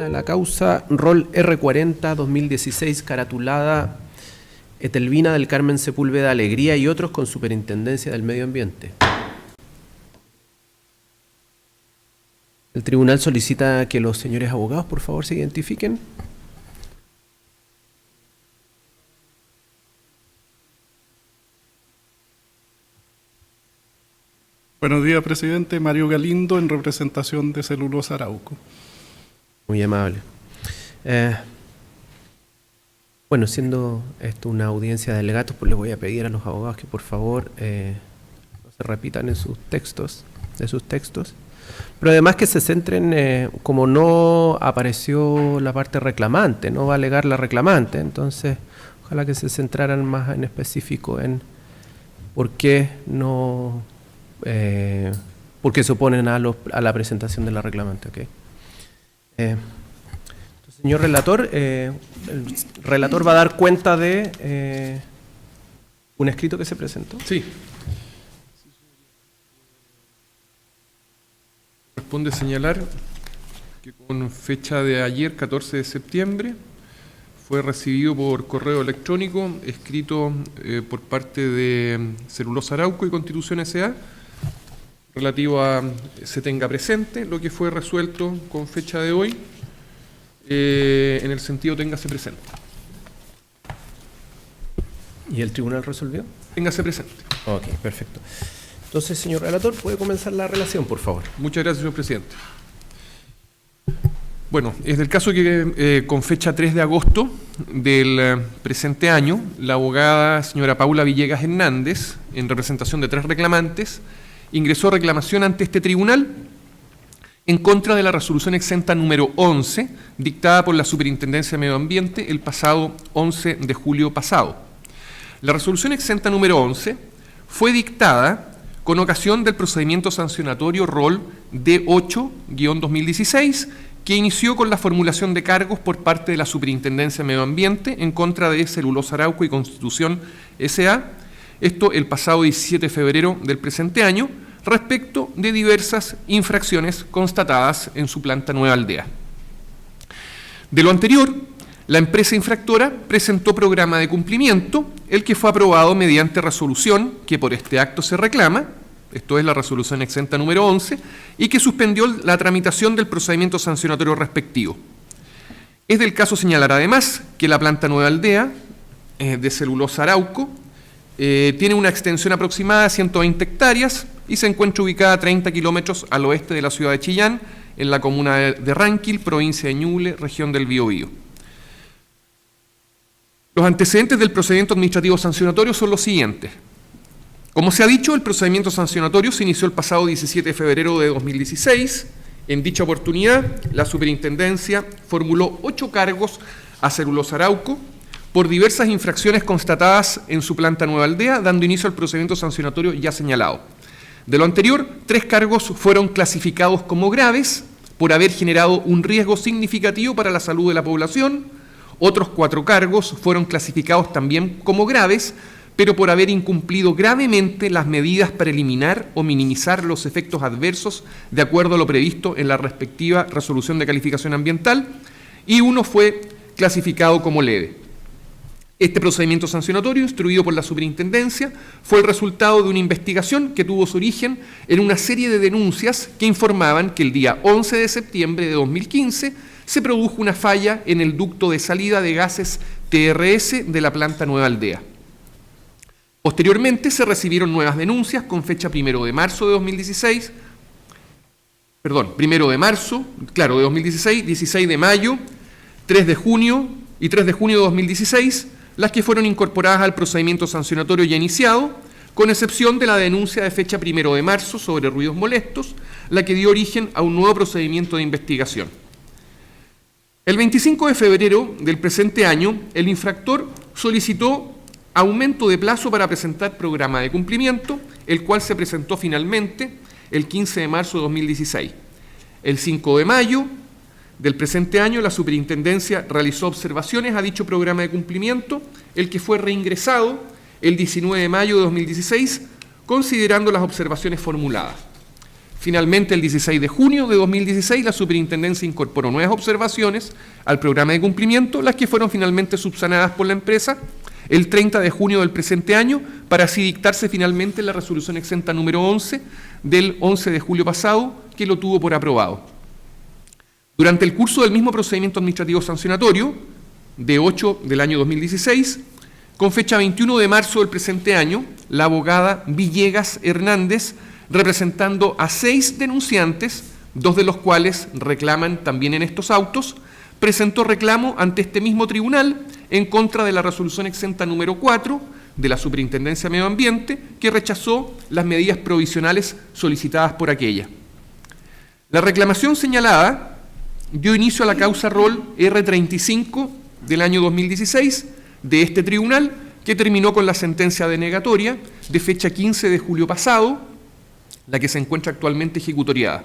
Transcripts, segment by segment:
de la causa, rol R40-2016, caratulada Etelvina del Carmen Sepúlveda Alegría y otros con Superintendencia del Medio Ambiente. El tribunal solicita que los señores abogados, por favor, se identifiquen. Buenos días, presidente. Mario Galindo, en representación de Celulosa Arauco. Muy amable. Bueno, siendo esto una audiencia de alegatos, pues les voy a pedir a los abogados que por favor no se repitan en sus textos, pero además que se centren, como no apareció la parte reclamante, no va a alegar la reclamante, entonces ojalá que se centraran más en específico en por qué no, por qué se oponen a la presentación de la reclamante. ¿Okay? Señor relator, el relator va a dar cuenta de un escrito que se presentó. Sí. Corresponde señalar que con fecha de ayer, 14 de septiembre, fue recibido por correo electrónico, escrito por parte de Celulosa Arauco y Constitución S.A., relativo a se tenga presente lo que fue resuelto con fecha de hoy, en el sentido téngase presente. ¿Y el tribunal resolvió? Téngase presente. Ok, perfecto. Entonces, señor relator, ¿puede comenzar la relación, por favor? Muchas gracias, señor presidente. Bueno, es del caso que con fecha 3 de agosto del presente año, la abogada señora Paula Villegas Hernández, en representación de 3 reclamantes, ingresó reclamación ante este tribunal en contra de la resolución exenta número 11, dictada por la Superintendencia de Medio Ambiente el pasado 11 de julio pasado. La resolución exenta número 11 fue dictada con ocasión del procedimiento sancionatorio rol D8-2016, que inició con la formulación de cargos por parte de la Superintendencia de Medio Ambiente en contra de Celulosa Arauco y Constitución S.A., esto el pasado 17 de febrero del presente año, respecto de diversas infracciones constatadas en su planta Nueva Aldea. De lo anterior, la empresa infractora presentó programa de cumplimiento, el que fue aprobado mediante resolución que por este acto se reclama, esto es la resolución exenta número 11, y que suspendió la tramitación del procedimiento sancionatorio respectivo. Es del caso señalar además que la planta Nueva Aldea de Celulosa Arauco tiene una extensión aproximada de 120 hectáreas y se encuentra ubicada a 30 kilómetros al oeste de la ciudad de Chillán, en la comuna de Ranquil, provincia de Ñuble, región del Biobío. Los antecedentes del procedimiento administrativo sancionatorio son los siguientes. Como se ha dicho, el procedimiento sancionatorio se inició el pasado 17 de febrero de 2016. En dicha oportunidad, la Superintendencia formuló 8 cargos a Celulosa Arauco por diversas infracciones constatadas en su planta Nueva Aldea, dando inicio al procedimiento sancionatorio ya señalado. De lo anterior, 3 cargos fueron clasificados como graves por haber generado un riesgo significativo para la salud de la población. Otros 4 cargos fueron clasificados también como graves, pero por haber incumplido gravemente las medidas para eliminar o minimizar los efectos adversos de acuerdo a lo previsto en la respectiva resolución de calificación ambiental, y uno fue clasificado como leve. Este procedimiento sancionatorio, instruido por la Superintendencia, fue el resultado de una investigación que tuvo su origen en una serie de denuncias que informaban que el día 11 de septiembre de 2015 se produjo una falla en el ducto de salida de gases TRS de la planta Nueva Aldea. Posteriormente se recibieron nuevas denuncias con fecha 1 de marzo de 2016, de 2016, 16 de mayo, 3 de junio y 3 de junio de 2016, las que fueron incorporadas al procedimiento sancionatorio ya iniciado, con excepción de la denuncia de fecha 1 de marzo sobre ruidos molestos, la que dio origen a un nuevo procedimiento de investigación. El 25 de febrero del presente año, el infractor solicitó aumento de plazo para presentar programa de cumplimiento, el cual se presentó finalmente el 15 de marzo de 2016. El 5 de mayo del presente año, la Superintendencia realizó observaciones a dicho programa de cumplimiento, el que fue reingresado el 19 de mayo de 2016, considerando las observaciones formuladas. Finalmente, el 16 de junio de 2016, la superintendencia incorporó nuevas observaciones al programa de cumplimiento, las que fueron finalmente subsanadas por la empresa el 30 de junio del presente año, para así dictarse finalmente la resolución exenta número 11 del 11 de julio pasado, que lo tuvo por aprobado. Durante el curso del mismo procedimiento administrativo sancionatorio, de 8 del año 2016, con fecha 21 de marzo del presente año, la abogada Villegas Hernández, representando a 6 denunciantes, 2 de los cuales reclaman también en estos autos, presentó reclamo ante este mismo tribunal en contra de la resolución exenta número 4 de la Superintendencia de Medio Ambiente, que rechazó las medidas provisionales solicitadas por aquella. La reclamación señalada dio inicio a la causa rol R35 del año 2016 de este tribunal, que terminó con la sentencia denegatoria de fecha 15 de julio pasado, la que se encuentra actualmente ejecutoriada.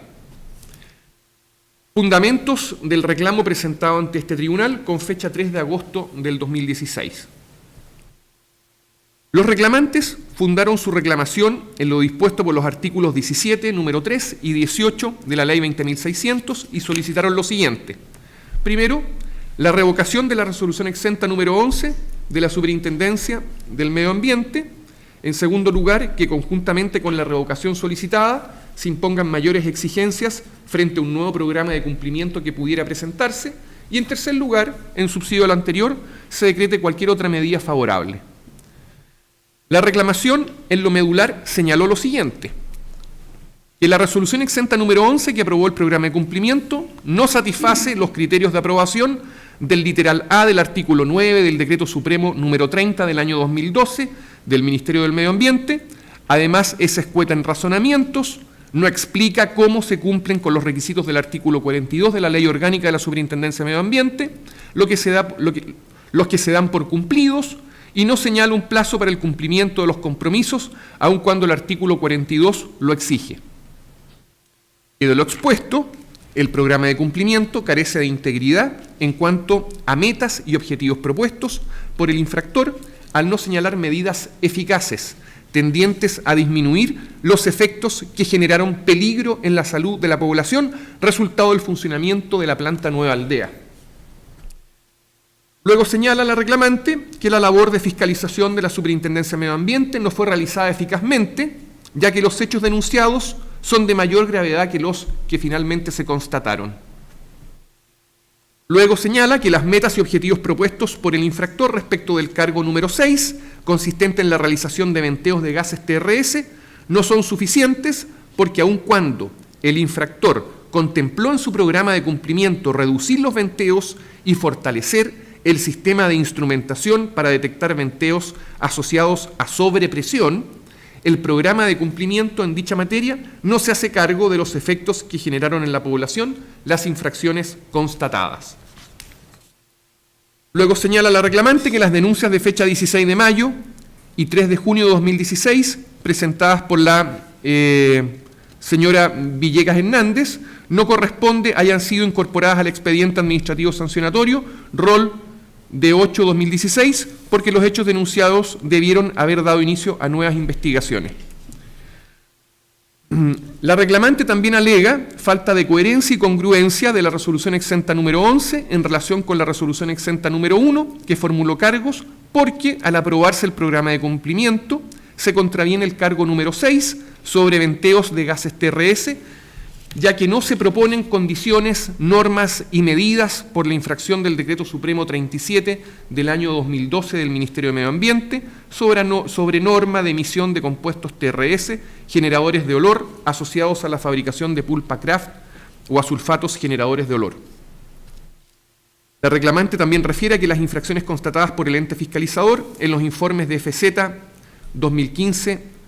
Fundamentos del reclamo presentado ante este tribunal con fecha 3 de agosto del 2016. Los reclamantes fundaron su reclamación en lo dispuesto por los artículos 17, número 3 y 18 de la Ley 20.600 y solicitaron lo siguiente. Primero, la revocación de la resolución exenta número 11 de la Superintendencia del Medio Ambiente. En segundo lugar, que conjuntamente con la revocación solicitada se impongan mayores exigencias frente a un nuevo programa de cumplimiento que pudiera presentarse. Y en tercer lugar, en subsidio al anterior, se decrete cualquier otra medida favorable. La reclamación en lo medular señaló lo siguiente: que la resolución exenta número 11 que aprobó el programa de cumplimiento no satisface los criterios de aprobación del literal A del artículo 9 del Decreto Supremo número 30 del año 2012 del Ministerio del Medio Ambiente. Además, es escueta en razonamientos, no explica cómo se cumplen con los requisitos del artículo 42 de la Ley Orgánica de la Superintendencia de Medio Ambiente, los que se dan por cumplidos, y no señala un plazo para el cumplimiento de los compromisos, aun cuando el artículo 42 lo exige. Y de lo expuesto, el programa de cumplimiento carece de integridad en cuanto a metas y objetivos propuestos por el infractor, al no señalar medidas eficaces tendientes a disminuir los efectos que generaron peligro en la salud de la población, resultado del funcionamiento de la planta Nueva Aldea. Luego señala la reclamante que la labor de fiscalización de la Superintendencia de Medio Ambiente no fue realizada eficazmente, ya que los hechos denunciados son de mayor gravedad que los que finalmente se constataron. Luego señala que las metas y objetivos propuestos por el infractor respecto del cargo número 6, consistente en la realización de venteos de gases TRS, no son suficientes porque aun cuando el infractor contempló en su programa de cumplimiento reducir los venteos y fortalecer el sistema de instrumentación para detectar venteos asociados a sobrepresión, el programa de cumplimiento en dicha materia no se hace cargo de los efectos que generaron en la población las infracciones constatadas. Luego señala la reclamante que las denuncias de fecha 16 de mayo y 3 de junio de 2016, presentadas por la señora Villegas Hernández, no corresponde hayan sido incorporadas al expediente administrativo sancionatorio, rol de 8/2016, porque los hechos denunciados debieron haber dado inicio a nuevas investigaciones. La reclamante también alega falta de coherencia y congruencia de la resolución exenta número 11 en relación con la resolución exenta número 1, que formuló cargos, porque al aprobarse el programa de cumplimiento se contraviene el cargo número 6 sobre venteos de gases TRS, ya que no se proponen condiciones, normas y medidas por la infracción del Decreto Supremo 37 del año 2012 del Ministerio de Medio Ambiente sobre norma de emisión de compuestos TRS, generadores de olor asociados a la fabricación de pulpa craft o a sulfatos generadores de olor. La reclamante también refiere a que las infracciones constatadas por el ente fiscalizador en los informes de FZ 2015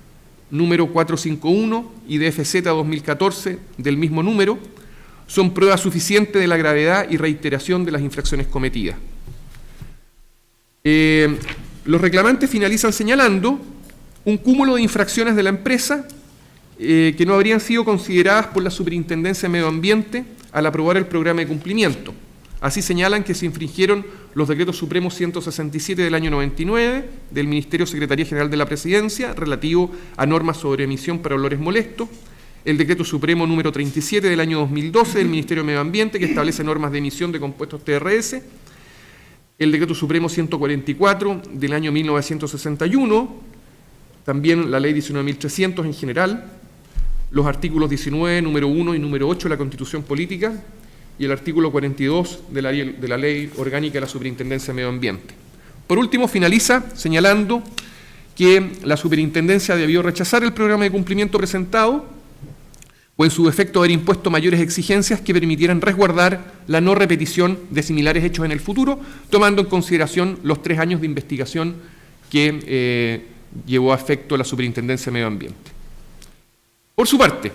número 451 y de FZ 2014 del mismo número, son prueba suficiente de la gravedad y reiteración de las infracciones cometidas. Los reclamantes finalizan señalando un cúmulo de infracciones de la empresa que no habrían sido consideradas por la Superintendencia de Medio Ambiente al aprobar el programa de cumplimiento. Así señalan que se infringieron los decretos supremos 167 del año 99 del Ministerio Secretaría General de la Presidencia relativo a normas sobre emisión para olores molestos, el Decreto Supremo número 37 del año 2012 del Ministerio de Medio Ambiente, que establece normas de emisión de compuestos TRS, el Decreto Supremo 144 del año 1961, también la Ley 19.300 en general, los artículos 19, número 1 y número 8 de la Constitución Política y el artículo 42 de la Ley Orgánica de la Superintendencia de Medio Ambiente. Por último, finaliza señalando que la Superintendencia debió rechazar el programa de cumplimiento presentado o en su defecto haber impuesto mayores exigencias que permitieran resguardar la no repetición de similares hechos en el futuro, tomando en consideración los 3 años de investigación que llevó a efecto la Superintendencia de Medio Ambiente. Por su parte,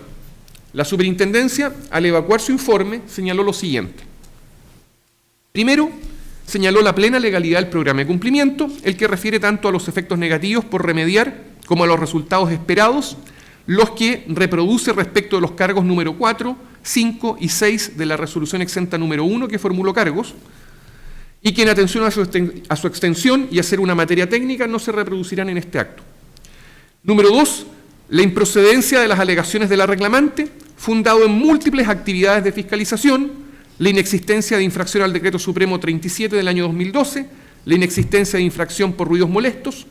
la Superintendencia, al evacuar su informe, señaló lo siguiente. Primero, señaló la plena legalidad del programa de cumplimiento, el que refiere tanto a los efectos negativos por remediar como a los resultados esperados, los que reproduce respecto de los cargos número 4, 5 y 6 de la resolución exenta número 1 que formuló cargos, y que en atención a su extensión y a ser una materia técnica no se reproducirán en este acto. Número 2, la improcedencia de las alegaciones de la reclamante, fundado en múltiples actividades de fiscalización, la inexistencia de infracción al Decreto Supremo 37 del año 2012, la inexistencia de infracción por ruidos molestos.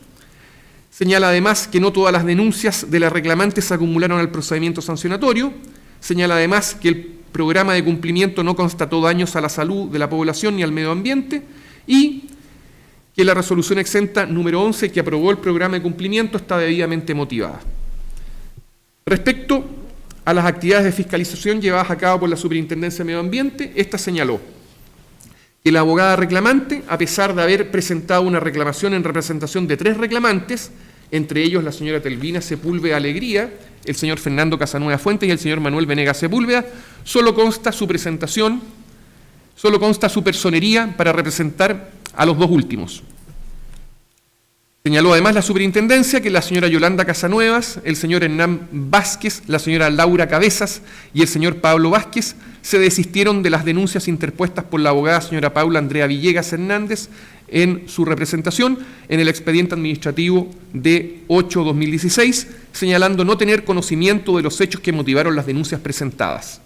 Señala además que no todas las denuncias de la reclamante se acumularon al procedimiento sancionatorio. Señala además que el programa de cumplimiento no constató daños a la salud de la población ni al medio ambiente y que la resolución exenta número 11 que aprobó el programa de cumplimiento está debidamente motivada. Respecto a las actividades de fiscalización llevadas a cabo por la Superintendencia de Medio Ambiente, esta señaló que la abogada reclamante, a pesar de haber presentado una reclamación en representación de 3 reclamantes, entre ellos la señora Telvina Sepúlveda Alegría, el señor Fernando Casanueva Fuentes y el señor Manuel Venegas Sepúlveda, solo consta su personería para representar a los 2 últimos. Señaló además la Superintendencia que la señora Yolanda Casanuevas, el señor Hernán Vázquez, la señora Laura Cabezas y el señor Pablo Vázquez se desistieron de las denuncias interpuestas por la abogada señora Paula Andrea Villegas Hernández en su representación en el expediente administrativo de 8/2016, señalando no tener conocimiento de los hechos que motivaron las denuncias presentadas.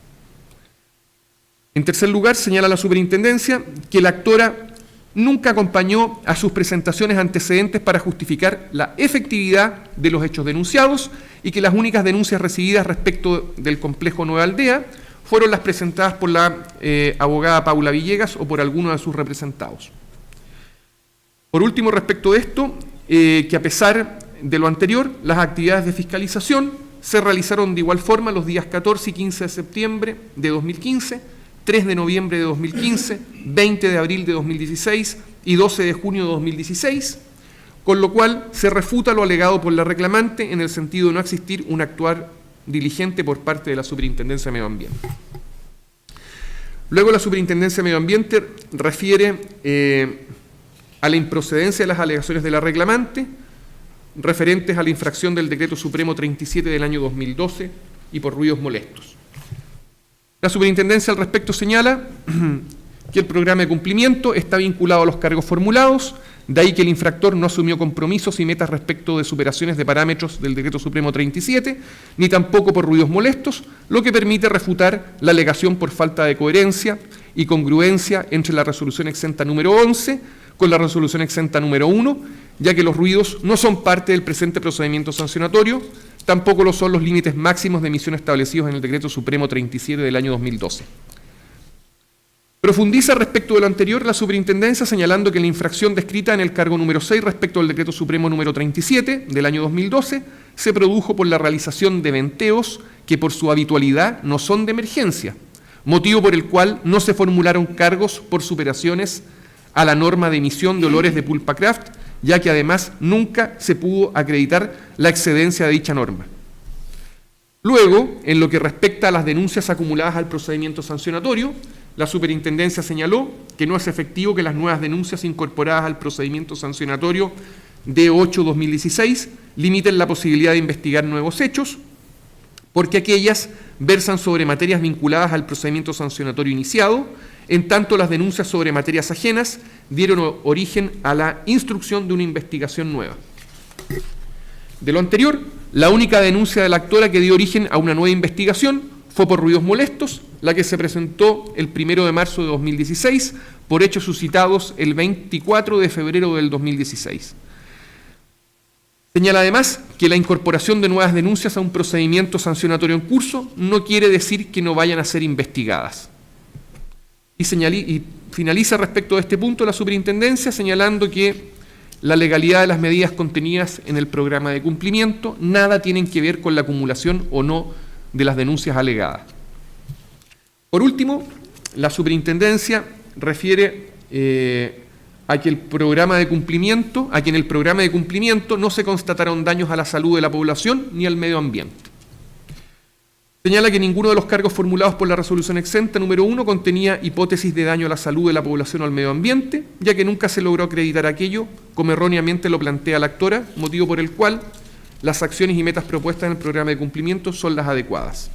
En tercer lugar, señala la Superintendencia que la actora nunca acompañó a sus presentaciones antecedentes para justificar la efectividad de los hechos denunciados y que las únicas denuncias recibidas respecto del complejo Nueva Aldea fueron las presentadas por la abogada Paula Villegas o por alguno de sus representados. Por último, respecto de esto, que a pesar de lo anterior, las actividades de fiscalización se realizaron de igual forma los días 14 y 15 de septiembre de 2015, 3 de noviembre de 2015, 20 de abril de 2016 y 12 de junio de 2016, con lo cual se refuta lo alegado por la reclamante en el sentido de no existir un actuar diligente por parte de la Superintendencia de Medio Ambiente. Luego la Superintendencia de Medio Ambiente refiere a la improcedencia de las alegaciones de la reclamante referentes a la infracción del Decreto Supremo 37 del año 2012 y por ruidos molestos. La Superintendencia al respecto señala que el programa de cumplimiento está vinculado a los cargos formulados, de ahí que el infractor no asumió compromisos y metas respecto de superaciones de parámetros del Decreto Supremo 37, ni tampoco por ruidos molestos, lo que permite refutar la alegación por falta de coherencia y congruencia entre la resolución exenta número 11 con la resolución exenta número 1, ya que los ruidos no son parte del presente procedimiento sancionatorio, tampoco lo son los límites máximos de emisión establecidos en el Decreto Supremo 37 del año 2012. Profundiza respecto de lo anterior la Superintendencia señalando que la infracción descrita en el cargo número 6 respecto al Decreto Supremo número 37 del año 2012 se produjo por la realización de venteos que por su habitualidad no son de emergencia, motivo por el cual no se formularon cargos por superaciones a la norma de emisión de olores de pulpa craft, ya que además nunca se pudo acreditar la excedencia de dicha norma. Luego, en lo que respecta a las denuncias acumuladas al procedimiento sancionatorio, la Superintendencia señaló que no es efectivo que las nuevas denuncias incorporadas al procedimiento sancionatorio de 8/2016 limiten la posibilidad de investigar nuevos hechos, porque aquellas versan sobre materias vinculadas al procedimiento sancionatorio iniciado, en tanto las denuncias sobre materias ajenas dieron origen a la instrucción de una investigación nueva. De lo anterior, La única denuncia de la actora que dio origen a una nueva investigación fue por ruidos molestos, la que se presentó el 1 de marzo de 2016 por hechos suscitados el 24 de febrero del 2016. Señala además que la incorporación de nuevas denuncias a un procedimiento sancionatorio en curso no quiere decir que no vayan a ser investigadas. Y finaliza respecto de este punto la superintendencia señalando que la legalidad de las medidas contenidas en el programa de cumplimiento nada tienen que ver con la acumulación o no de las denuncias alegadas. Por último, la superintendencia refiere a que en el programa de cumplimiento no se constataron daños a la salud de la población ni al medio ambiente. Señala que ninguno de los cargos formulados por la resolución exenta número 1 contenía hipótesis de daño a la salud de la población o al medio ambiente, ya que nunca se logró acreditar aquello, como erróneamente lo plantea la actora, motivo por el cual las acciones y metas propuestas en el programa de cumplimiento son las adecuadas.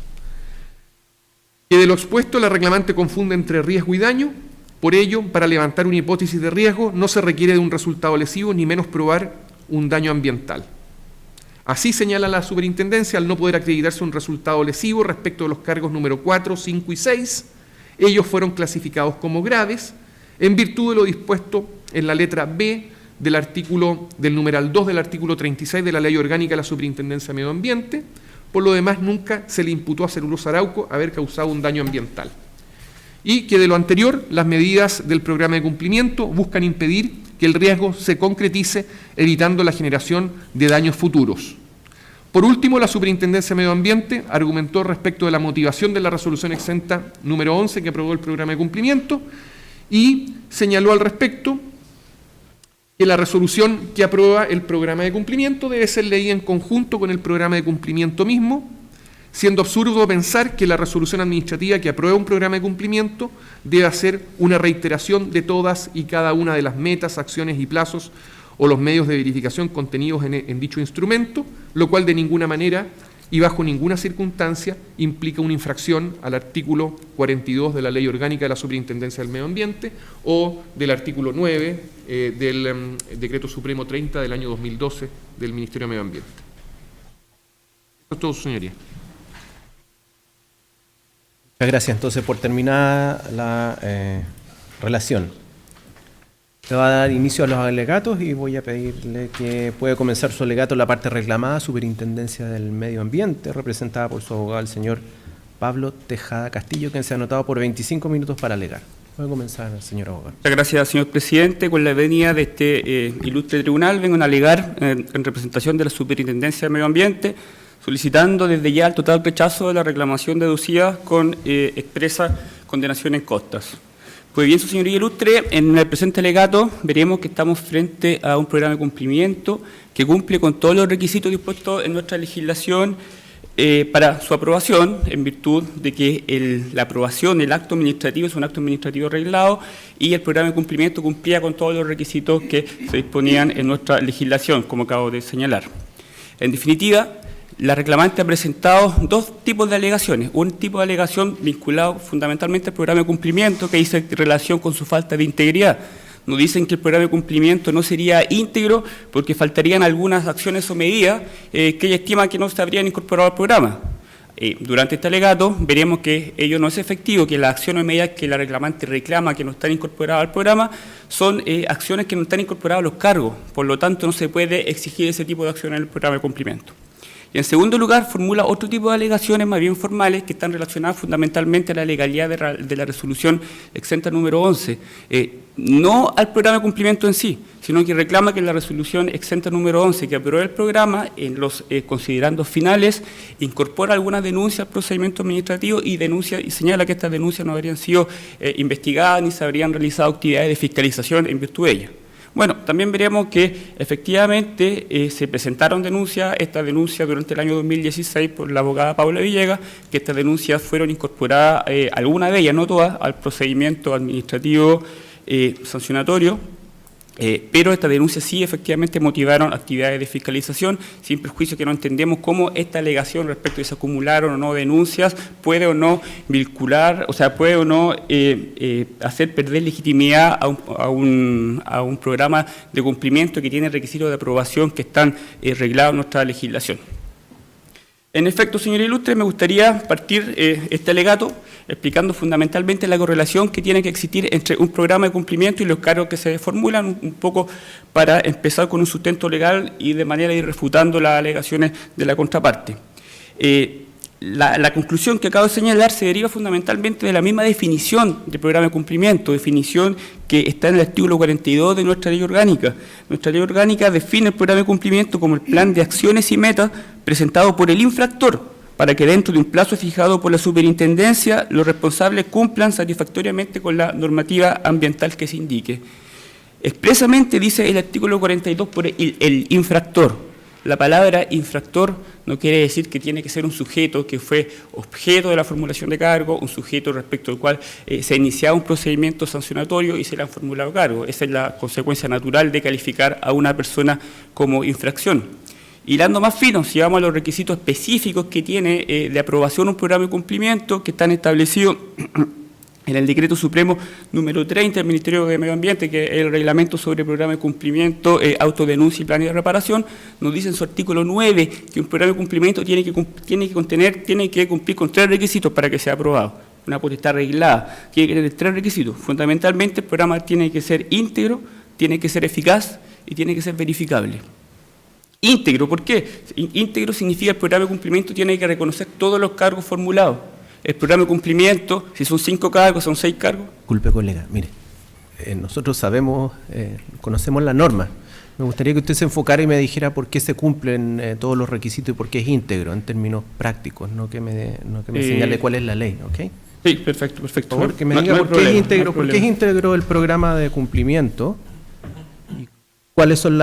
Que de lo expuesto la reclamante confunde entre riesgo y daño. Por ello, para levantar una hipótesis de riesgo no se requiere de un resultado lesivo ni menos probar un daño ambiental. Así señala la superintendencia, al no poder acreditarse un resultado lesivo respecto de los cargos número 4, 5 y 6, ellos fueron clasificados como graves en virtud de lo dispuesto en la letra B del numeral 2 del artículo 36 de la Ley Orgánica de la Superintendencia de Medio Ambiente. Por lo demás, nunca se le imputó a Celulosa Arauco haber causado un daño ambiental. Y que de lo anterior, las medidas del programa de cumplimiento buscan impedir que el riesgo se concretice, evitando la generación de daños futuros. Por último, la Superintendencia de Medio Ambiente argumentó respecto de la motivación de la resolución exenta número 11 que aprobó el programa de cumplimiento y señaló al respecto que la resolución que aprueba el programa de cumplimiento debe ser leída en conjunto con el programa de cumplimiento mismo, siendo absurdo pensar que la resolución administrativa que aprueba un programa de cumplimiento debe hacer una reiteración de todas y cada una de las metas, acciones y plazos o los medios de verificación contenidos en dicho instrumento, lo cual de ninguna manera y bajo ninguna circunstancia implica una infracción al artículo 42 de la Ley Orgánica de la Superintendencia del Medio Ambiente o del artículo 9 del Decreto Supremo 30 del año 2012 del Ministerio de Medio Ambiente. Eso es todo, señoría. Muchas gracias. Entonces, por terminar la relación, le va a dar inicio a los alegatos y voy a pedirle que pueda comenzar su alegato en la parte reclamada, Superintendencia del Medio Ambiente, representada por su abogado, el señor Pablo Tejada Castillo, quien se ha anotado por 25 minutos para alegar. Puede comenzar, señor abogado. Muchas gracias, señor presidente. Con la venia de este ilustre tribunal, vengo a alegar en representación de la Superintendencia del Medio Ambiente, solicitando desde ya el total rechazo de la reclamación deducida con expresa condenación en costas. Pues bien, su señoría ilustre, en el presente alegato veremos que estamos frente a un programa de cumplimiento que cumple con todos los requisitos dispuestos en nuestra legislación para su aprobación, en virtud de que la aprobación del acto administrativo es un acto administrativo arreglado y el programa de cumplimiento cumplía con todos los requisitos que se disponían en nuestra legislación, como acabo de señalar. En definitiva, la reclamante ha presentado dos tipos de alegaciones. Un tipo de alegación vinculado fundamentalmente al programa de cumplimiento que dice relación con su falta de integridad. Nos dicen que el programa de cumplimiento no sería íntegro porque faltarían algunas acciones o medidas que ella estima que no se habrían incorporado al programa. Durante este alegato veremos que ello no es efectivo, que las acciones o medidas que la reclamante reclama que no están incorporadas al programa son acciones que no están incorporadas a los cargos. Por lo tanto, no se puede exigir ese tipo de acciones en el programa de cumplimiento. Y en segundo lugar, formula otro tipo de alegaciones más bien formales que están relacionadas fundamentalmente a la legalidad de la resolución exenta número 11. No al programa de cumplimiento en sí, sino que reclama que la resolución exenta número 11 que aprobó el programa en los considerandos finales incorpora algunas denuncias al procedimiento administrativo y señala que estas denuncias no habrían sido investigadas ni se habrían realizado actividades de fiscalización en virtud de ellas. Bueno, también veremos que efectivamente se presentaron denuncias, estas denuncias durante el año 2016 por la abogada Paula Villegas, que estas denuncias fueron incorporadas, algunas de ellas, no todas, al procedimiento administrativo sancionatorio, pero estas denuncias sí efectivamente motivaron actividades de fiscalización, sin perjuicio que no entendemos cómo esta alegación respecto de si se acumularon o no denuncias puede o no vincular, o sea, puede o no hacer perder legitimidad a un programa de cumplimiento que tiene requisitos de aprobación que están reglados en nuestra legislación. En efecto, señor Ilustre, me gustaría partir este alegato explicando fundamentalmente la correlación que tiene que existir entre un programa de cumplimiento y los cargos que se formulan, un poco para empezar con un sustento legal y de manera ir refutando las alegaciones de la contraparte. La conclusión que acabo de señalar se deriva fundamentalmente de la misma definición de programa de cumplimiento, definición que está en el artículo 42 de nuestra ley orgánica. Nuestra ley orgánica define el programa de cumplimiento como el plan de acciones y metas presentado por el infractor para que dentro de un plazo fijado por la superintendencia los responsables cumplan satisfactoriamente con la normativa ambiental que se indique. Expresamente dice el artículo 42 por el infractor. La palabra infractor no quiere decir que tiene que ser un sujeto que fue objeto de la formulación de cargo, un sujeto respecto al cual se ha iniciado un procedimiento sancionatorio y se le han formulado cargos. Esa es la consecuencia natural de calificar a una persona como infracción. Hilando más fino, si vamos a los requisitos específicos que tiene de aprobación un programa de cumplimiento que están establecidos en el Decreto Supremo número 30 del Ministerio de Medio Ambiente, que es el reglamento sobre programa de cumplimiento, autodenuncia y plan de reparación, nos dice en su artículo 9 que un programa de cumplimiento tiene que cumplir con 3 requisitos para que sea aprobado. Una potestad reglada, tiene que tener 3 requisitos. Fundamentalmente, el programa tiene que ser íntegro, tiene que ser eficaz y tiene que ser verificable. Íntegro, ¿por qué? Íntegro significa que el programa de cumplimiento tiene que reconocer todos los cargos formulados. El programa de cumplimiento, si son 5 cargos, son 6 cargos. Disculpe, colega, mire, nosotros sabemos, conocemos la norma. Me gustaría que usted se enfocara y me dijera por qué se cumplen todos los requisitos y por qué es íntegro en términos prácticos, no que me señale cuál es la ley, ¿ok? Sí, perfecto. Por favor, que me diga por qué es íntegro el programa de cumplimiento. ¿Cuáles son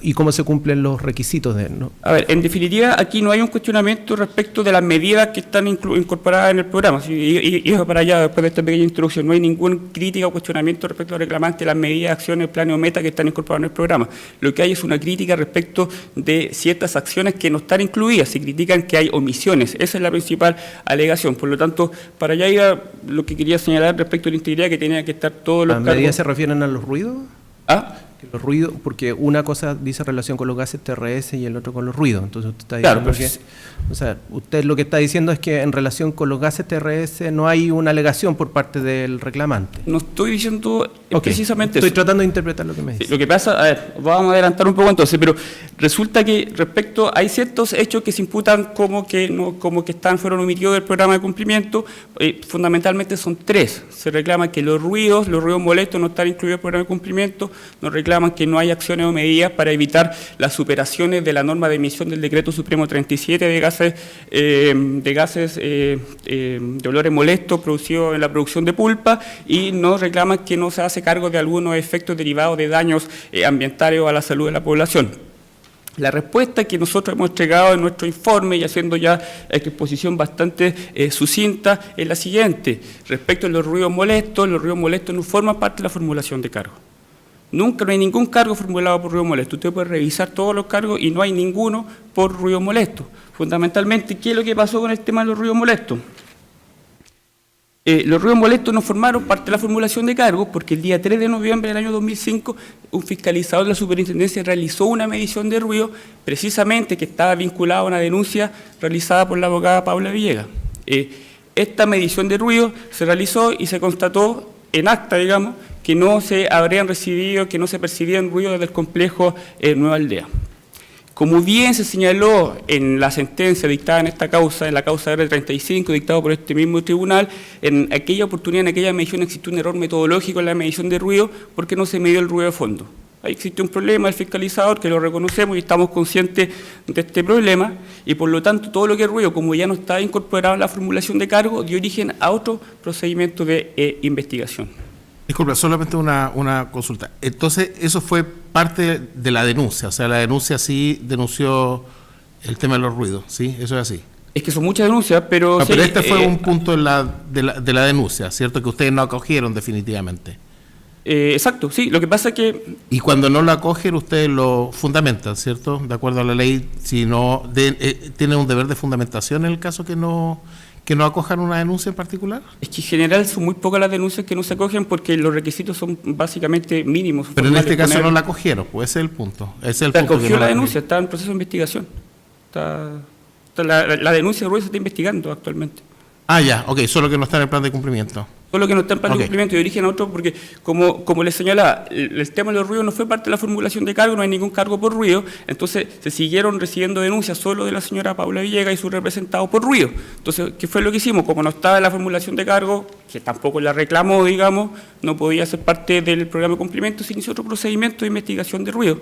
y cómo se cumplen los requisitos de él, ¿no? A ver, en definitiva, aquí no hay un cuestionamiento respecto de las medidas que están incorporadas en el programa. Y eso para allá, después de esta pequeña introducción, no hay ninguna crítica o cuestionamiento respecto al reclamante de las medidas, acciones, planes o metas que están incorporadas en el programa. Lo que hay es una crítica respecto de ciertas acciones que no están incluidas. Se critican que hay omisiones. Esa es la principal alegación. Por lo tanto, para allá iba lo que quería señalar respecto a la integridad, que tenía que estar todos los cargos. ¿Las medidas se refieren a los ruidos? ¿Ah? Los ruidos, porque una cosa dice relación con los gases TRS y el otro con los ruidos. Entonces usted está diciendo usted lo que está diciendo es que en relación con los gases TRS no hay una alegación por parte del reclamante. No estoy diciendo precisamente eso. Estoy tratando de interpretar lo que me dice. Sí, lo que pasa, a ver, vamos a adelantar un poco entonces, pero resulta que hay ciertos hechos que se imputan como que fueron omitidos del programa de cumplimiento. Fundamentalmente son 3. Se reclama que los ruidos molestos no están incluidos en el programa de cumplimiento. Nos reclaman que no hay acciones o medidas para evitar las superaciones de la norma de emisión del Decreto Supremo 37 de gases de olores molestos producidos en la producción de pulpa, y nos reclaman que no se hace cargo de algunos efectos derivados de daños ambientales o a la salud de la población. La respuesta que nosotros hemos entregado en nuestro informe, y haciendo ya exposición bastante sucinta, es la siguiente. Respecto a los ruidos molestos no forman parte de la formulación de cargos. Nunca, no hay ningún cargo formulado por ruido molesto. Usted puede revisar todos los cargos y no hay ninguno por ruido molesto. Fundamentalmente, ¿qué es lo que pasó con el tema de los ruidos molestos? Los ruidos molestos no formaron parte de la formulación de cargos porque el día 3 de noviembre del año 2005 un fiscalizador de la superintendencia realizó una medición de ruido precisamente que estaba vinculada a una denuncia realizada por la abogada Paula Villegas. Esta medición de ruido se realizó y se constató en acta, digamos, que no se percibían ruidos desde el complejo Nueva Aldea. Como bien se señaló en la sentencia dictada en esta causa, en la causa R35, dictada por este mismo tribunal, en aquella oportunidad, en aquella medición, existió un error metodológico en la medición de ruido porque no se midió el ruido de fondo. Ahí existe un problema del fiscalizador que lo reconocemos y estamos conscientes de este problema, y por lo tanto todo lo que es ruido, como ya no está incorporado en la formulación de cargo, dio origen a otro procedimiento de investigación. Disculpa, solamente una consulta. Entonces, eso fue parte de la denuncia, o sea, la denuncia sí denunció el tema de los ruidos, ¿sí? Eso es así. Es que son muchas denuncias, pero... Pero este fue un punto de la denuncia, ¿cierto? Que ustedes no acogieron definitivamente. Exacto, sí. Lo que pasa es que... Y cuando no lo acogen, ustedes lo fundamentan, ¿cierto? De acuerdo a la ley, si no tienen un deber de fundamentación en el caso que no acojan una denuncia en particular. Es que en general son muy pocas las denuncias que no se acogen porque los requisitos son básicamente mínimos. Pero en este caso no la acogieron, pues ese es el punto. Se acogió la denuncia, está en proceso de investigación. La denuncia de ruido se está investigando actualmente. Ah, ya, ok, solo que no está en el plan de cumplimiento. Solo que no está en plan Ok. de cumplimiento de origen a otro, porque como les señalaba, el tema de los ruidos no fue parte de la formulación de cargo, no hay ningún cargo por ruido, entonces se siguieron recibiendo denuncias solo de la señora Paula Villegas y su representado por ruido. Entonces, ¿qué fue lo que hicimos? Como no estaba en la formulación de cargo, que tampoco la reclamó, digamos, no podía ser parte del programa de cumplimiento, se inició otro procedimiento de investigación de ruido.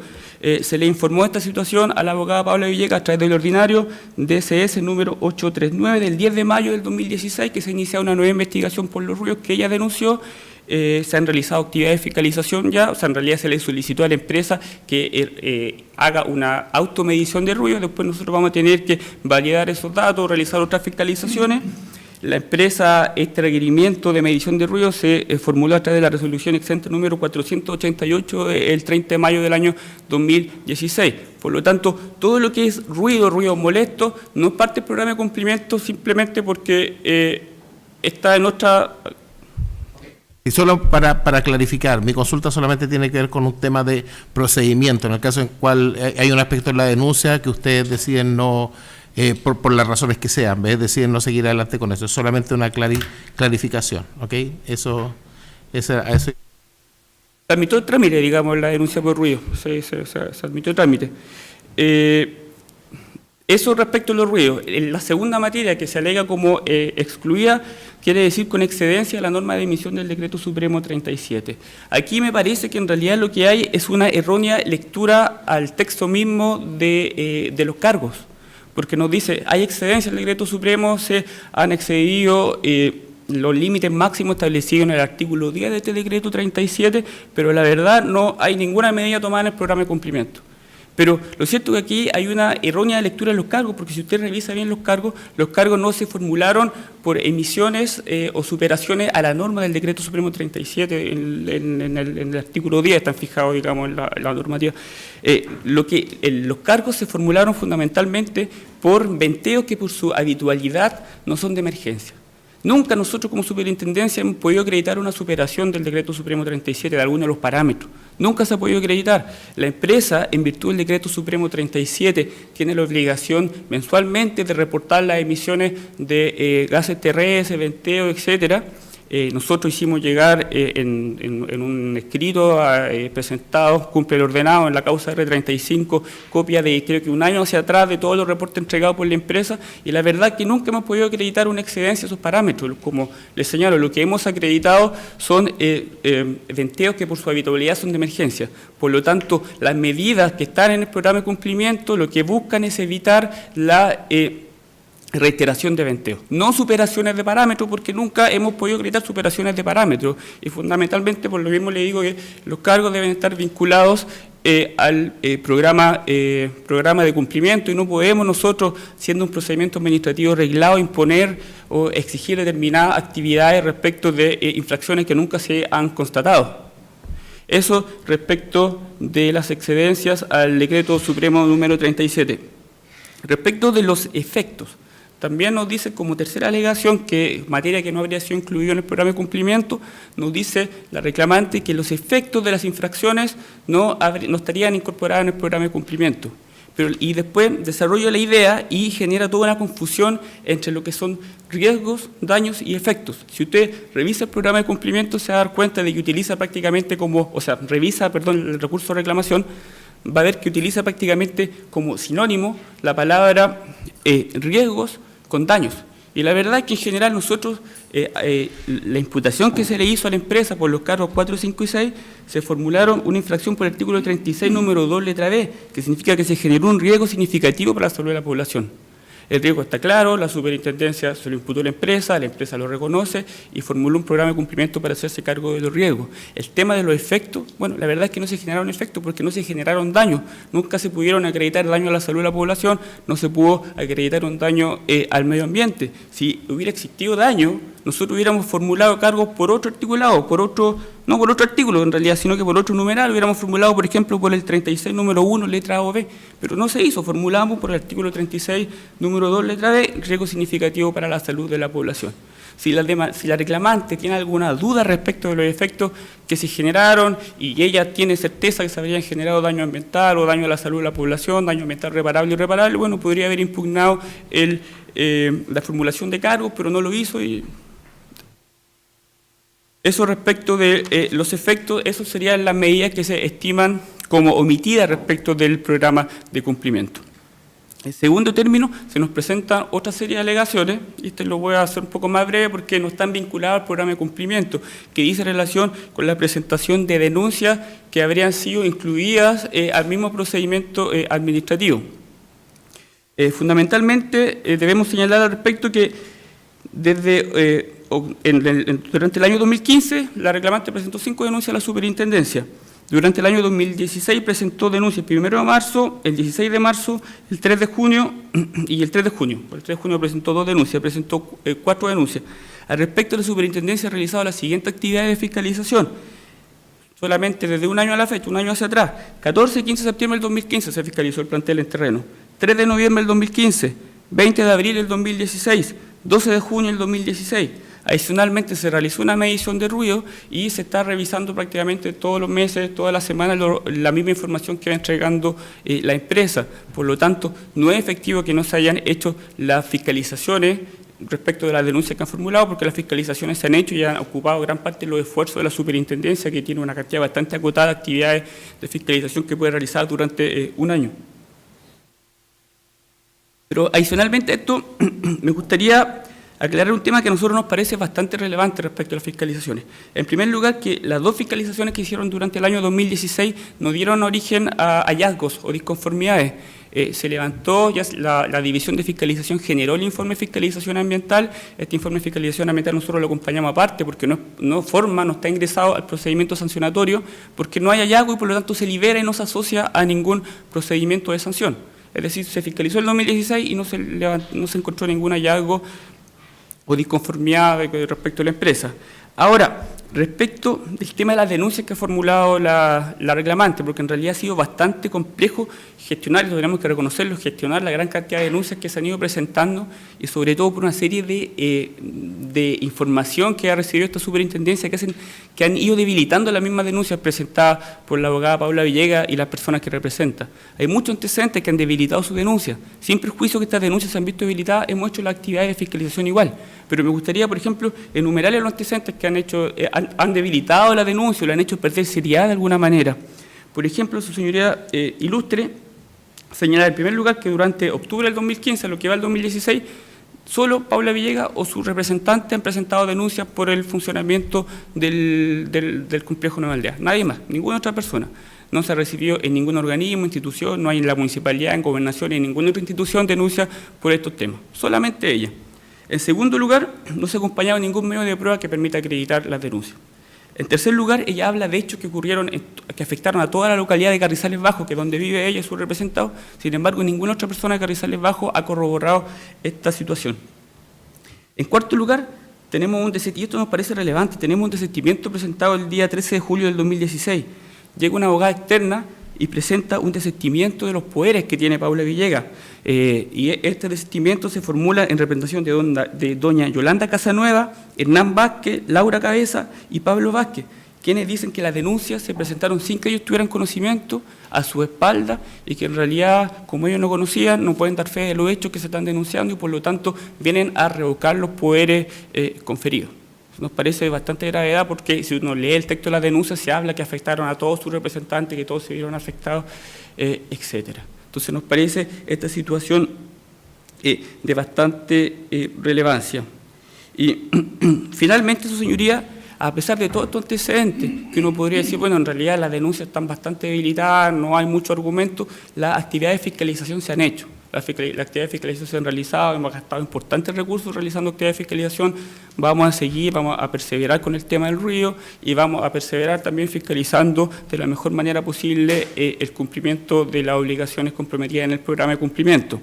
Se le informó de esta situación a la abogada Paula Villegas a través del ordinario DCS número 839 del 10 de mayo del 2016, que se inicia una nueva investigación por los ruidos que ella denunció. Se han realizado actividades de fiscalización ya, o sea, en realidad se le solicitó a la empresa que haga una automedición de ruido, después nosotros vamos a tener que validar esos datos, realizar otras fiscalizaciones. La empresa, este requerimiento de medición de ruido se formuló a través de la resolución exenta número 488 el 30 de mayo del año 2016. Por lo tanto, todo lo que es ruido molesto, no es parte del programa de cumplimiento simplemente porque está en otra... Y solo para clarificar, mi consulta solamente tiene que ver con un tema de procedimiento, en el caso en cual hay un aspecto en la denuncia que ustedes deciden no, por las razones que sean, ¿ves? Deciden no seguir adelante con eso, es solamente una clarificación, ¿ok? Eso. Se admitió el trámite, digamos, la denuncia por ruido, se admitió el trámite. Eso respecto a los ruidos. La segunda materia que se alega como excluida quiere decir con excedencia la norma de emisión del Decreto Supremo 37. Aquí me parece que en realidad lo que hay es una errónea lectura al texto mismo de los cargos, porque nos dice, hay excedencia del Decreto Supremo, se han excedido los límites máximos establecidos en el artículo 10 de este Decreto 37, pero la verdad no hay ninguna medida tomada en el programa de cumplimiento. Pero lo cierto es que aquí hay una errónea lectura de los cargos, porque si usted revisa bien los cargos no se formularon por emisiones o superaciones a la norma del Decreto Supremo 37 en el artículo 10, están fijados, digamos, en la normativa. Los cargos se formularon fundamentalmente por venteos que por su habitualidad no son de emergencia. Nunca nosotros como superintendencia hemos podido acreditar una superación del Decreto Supremo 37 de alguno de los parámetros. Nunca se ha podido acreditar. La empresa, en virtud del Decreto Supremo 37, tiene la obligación mensualmente de reportar las emisiones de gases terrestres, venteo, etcétera. Nosotros hicimos llegar en un escrito presentado, cumple el ordenado en la causa R35, copia de creo que un año hacia atrás de todos los reportes entregados por la empresa, y la verdad es que nunca hemos podido acreditar una excedencia a esos parámetros. Como les señalo, lo que hemos acreditado son venteos que por su habitualidad son de emergencia. Por lo tanto, las medidas que están en el programa de cumplimiento lo que buscan es evitar la reiteración de venteos, no superaciones de parámetros, porque nunca hemos podido acreditar superaciones de parámetros, y fundamentalmente por lo mismo le digo que los cargos deben estar vinculados al programa de cumplimiento, y no podemos nosotros, siendo un procedimiento administrativo reglado, imponer o exigir determinadas actividades respecto de infracciones que nunca se han constatado. Eso respecto de las excedencias al Decreto Supremo número 37. Respecto de los efectos, también nos dice como tercera alegación, que materia que no habría sido incluido en el programa de cumplimiento, nos dice la reclamante que los efectos de las infracciones no estarían incorporados en el programa de cumplimiento. Y después desarrolla la idea y genera toda una confusión entre lo que son riesgos, daños y efectos. Si usted revisa el programa de cumplimiento, se va a dar cuenta de que utiliza prácticamente el recurso de reclamación, va a ver que utiliza prácticamente como sinónimo la palabra riesgos con daños. Y la verdad es que en general nosotros, la imputación que se le hizo a la empresa por los cargos 4, 5 y 6, se formularon una infracción por el artículo 36, número 2, letra B, que significa que se generó un riesgo significativo para la salud de la población. El riesgo está claro, la superintendencia se lo imputó a la empresa lo reconoce y formuló un programa de cumplimiento para hacerse cargo de los riesgos. El tema de los efectos, bueno, la verdad es que no se generaron efectos porque no se generaron daños. Nunca se pudieron acreditar daño a la salud de la población, no se pudo acreditar un daño al medio ambiente. Si hubiera existido daño, nosotros hubiéramos formulado cargos por otro articulado, no por otro artículo en realidad, sino que por otro numeral, hubiéramos formulado, por ejemplo, por el 36, número 1, letra A o B, pero no se hizo, formulamos por el artículo 36, número 2, letra B, riesgo significativo para la salud de la población. Si la reclamante tiene alguna duda respecto de los efectos que se generaron y ella tiene certeza que se habrían generado daño ambiental o daño a la salud de la población, daño ambiental reparable o irreparable, bueno, podría haber impugnado la formulación de cargos, pero no lo hizo. Y eso respecto de los efectos, eso serían las medidas que se estiman como omitidas respecto del programa de cumplimiento. En segundo término, se nos presentan otra serie de alegaciones, y este lo voy a hacer un poco más breve porque no están vinculadas al programa de cumplimiento, que dice relación con la presentación de denuncias que habrían sido incluidas al mismo procedimiento administrativo. Fundamentalmente, debemos señalar al respecto que durante el año 2015, la reclamante presentó 5 denuncias a la superintendencia. Durante el año 2016 presentó denuncias el 1 de marzo, el 16 de marzo, el 3 de junio y el 3 de junio. El 3 de junio presentó 2 denuncias, presentó 4 denuncias. Al respecto, la superintendencia ha realizado las siguientes actividades de fiscalización. Solamente desde un año a la fecha, un año hacia atrás, 14 y 15 de septiembre del 2015 se fiscalizó el plantel en terreno, 3 de noviembre del 2015, 20 de abril del 2016, 12 de junio del 2016. Adicionalmente se realizó una medición de ruido y se está revisando prácticamente todos los meses, todas las semanas, la misma información que va entregando la empresa. Por lo tanto, no es efectivo que no se hayan hecho las fiscalizaciones respecto de las denuncias que han formulado, porque las fiscalizaciones se han hecho y han ocupado gran parte de los esfuerzos de la superintendencia, que tiene una cantidad bastante acotada de actividades de fiscalización que puede realizar durante un año. Pero adicionalmente a esto, me gustaría aclarar un tema que a nosotros nos parece bastante relevante respecto a las fiscalizaciones. En primer lugar, que las 2 fiscalizaciones que hicieron durante el año 2016 no dieron origen a hallazgos o disconformidades. Se levantó, ya la División de Fiscalización generó el informe de fiscalización ambiental. Este informe de fiscalización ambiental nosotros lo acompañamos aparte porque no está ingresado al procedimiento sancionatorio, porque no hay hallazgo y por lo tanto se libera y no se asocia a ningún procedimiento de sanción. Es decir, se fiscalizó el 2016 y no se encontró ningún hallazgo o disconformidad respecto a la empresa. Ahora, respecto del tema de las denuncias que ha formulado la reclamante, porque en realidad ha sido bastante complejo gestionar, y tenemos que reconocerlo, gestionar la gran cantidad de denuncias que se han ido presentando y sobre todo por una serie de información que ha recibido esta superintendencia que han ido debilitando las mismas denuncias presentadas por la abogada Paula Villegas y las personas que representa. Hay muchos antecedentes que han debilitado su denuncia. Sin perjuicio que estas denuncias se han visto debilitadas, hemos hecho las actividades de fiscalización igual. Pero me gustaría, por ejemplo, enumerarles los antecedentes que han debilitado la denuncia o la han hecho perder seriedad de alguna manera. Por ejemplo, su señoría ilustre señalar en primer lugar que durante octubre del 2015, a lo que va al 2016, solo Paula Villegas o su representante han presentado denuncias por el funcionamiento del complejo Nueva Aldea. Nadie más, ninguna otra persona. No se ha recibido en ningún organismo, institución, no hay en la municipalidad, en gobernación, en ninguna otra institución denuncia por estos temas. Solamente ella. En segundo lugar, no se ha acompañado ningún medio de prueba que permita acreditar las denuncias. En tercer lugar, ella habla de hechos que ocurrieron, que afectaron a toda la localidad de Carrizales Bajo, que es donde vive ella y su representado. Sin embargo, ninguna otra persona de Carrizales Bajo ha corroborado esta situación. En cuarto lugar, y esto nos parece relevante, tenemos un desistimiento presentado el día 13 de julio del 2016. Llega una abogada externa y presenta un desistimiento de los poderes que tiene Paula Villegas. Y este desistimiento se formula en representación de doña Yolanda Casanueva, Hernán Vázquez, Laura Cabeza y Pablo Vázquez, quienes dicen que las denuncias se presentaron sin que ellos tuvieran conocimiento, a su espalda, y que en realidad, como ellos no conocían, no pueden dar fe de los hechos que se están denunciando y por lo tanto vienen a revocar los poderes conferidos. Nos parece de bastante gravedad porque si uno lee el texto de la denuncia se habla que afectaron a todos sus representantes, que todos se vieron afectados, etcétera. Entonces nos parece esta situación de bastante relevancia. Y finalmente, su señoría, a pesar de todos estos antecedentes, que uno podría decir, bueno, en realidad las denuncias están bastante debilitadas, no hay mucho argumento, las actividades de fiscalización se han hecho. Las actividades de fiscalización se han realizado, hemos gastado importantes recursos realizando actividades de fiscalización, vamos a seguir, vamos a perseverar con el tema del ruido y vamos a perseverar también fiscalizando de la mejor manera posible el cumplimiento de las obligaciones comprometidas en el programa de cumplimiento.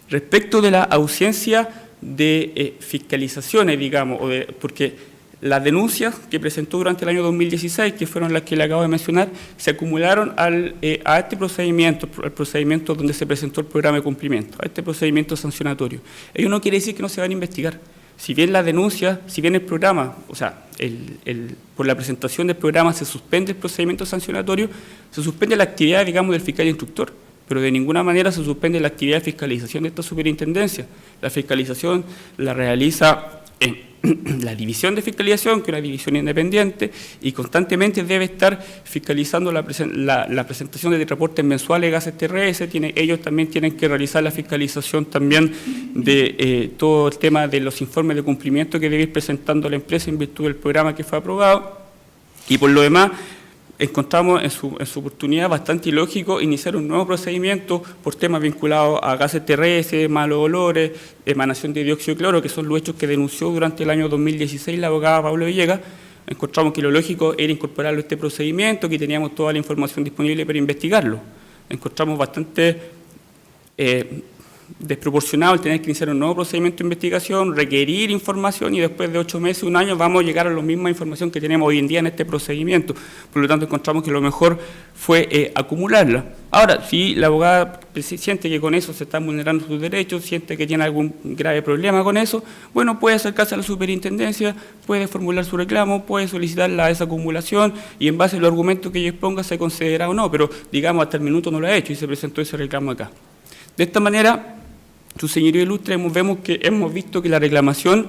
Respecto de la ausencia de fiscalizaciones, digamos, porque las denuncias que presentó durante el año 2016, que fueron las que le acabo de mencionar, se acumularon a este procedimiento, el procedimiento donde se presentó el programa de cumplimiento, a este procedimiento sancionatorio. Ello no quiere decir que no se van a investigar, Si bien la denuncia, si bien el programa, o sea, por la presentación del programa se suspende el procedimiento sancionatorio, se suspende la actividad, digamos, del fiscal instructor, pero de ninguna manera se suspende la actividad de fiscalización de esta superintendencia. La fiscalización la realiza la división de fiscalización, que es una división independiente, y constantemente debe estar fiscalizando la presentación de reportes mensuales de gases TRS. Ellos también tienen que realizar la fiscalización también de todo el tema de los informes de cumplimiento que debe ir presentando la empresa en virtud del programa que fue aprobado. Y por lo demás, encontramos en su oportunidad bastante ilógico iniciar un nuevo procedimiento por temas vinculados a gases TRS, malos olores, emanación de dióxido de cloro, que son los hechos que denunció durante el año 2016 la abogada Pablo Villegas. Encontramos que lo lógico era incorporarlo a este procedimiento, que teníamos toda la información disponible para investigarlo. Encontramos bastante desproporcionado el tener que iniciar un nuevo procedimiento de investigación, requerir información y después de 8 meses, un año, vamos a llegar a la misma información que tenemos hoy en día en este procedimiento. Por lo tanto, encontramos que lo mejor fue acumularla. Ahora, si la abogada siente que con eso se están vulnerando sus derechos, siente que tiene algún grave problema con eso, bueno, puede acercarse a la superintendencia, puede formular su reclamo, puede solicitar la desacumulación y en base a los argumentos que ella exponga se concederá o no, pero digamos hasta el minuto no lo ha hecho y se presentó ese reclamo acá. De esta manera, su señoría ilustre, hemos visto que la reclamación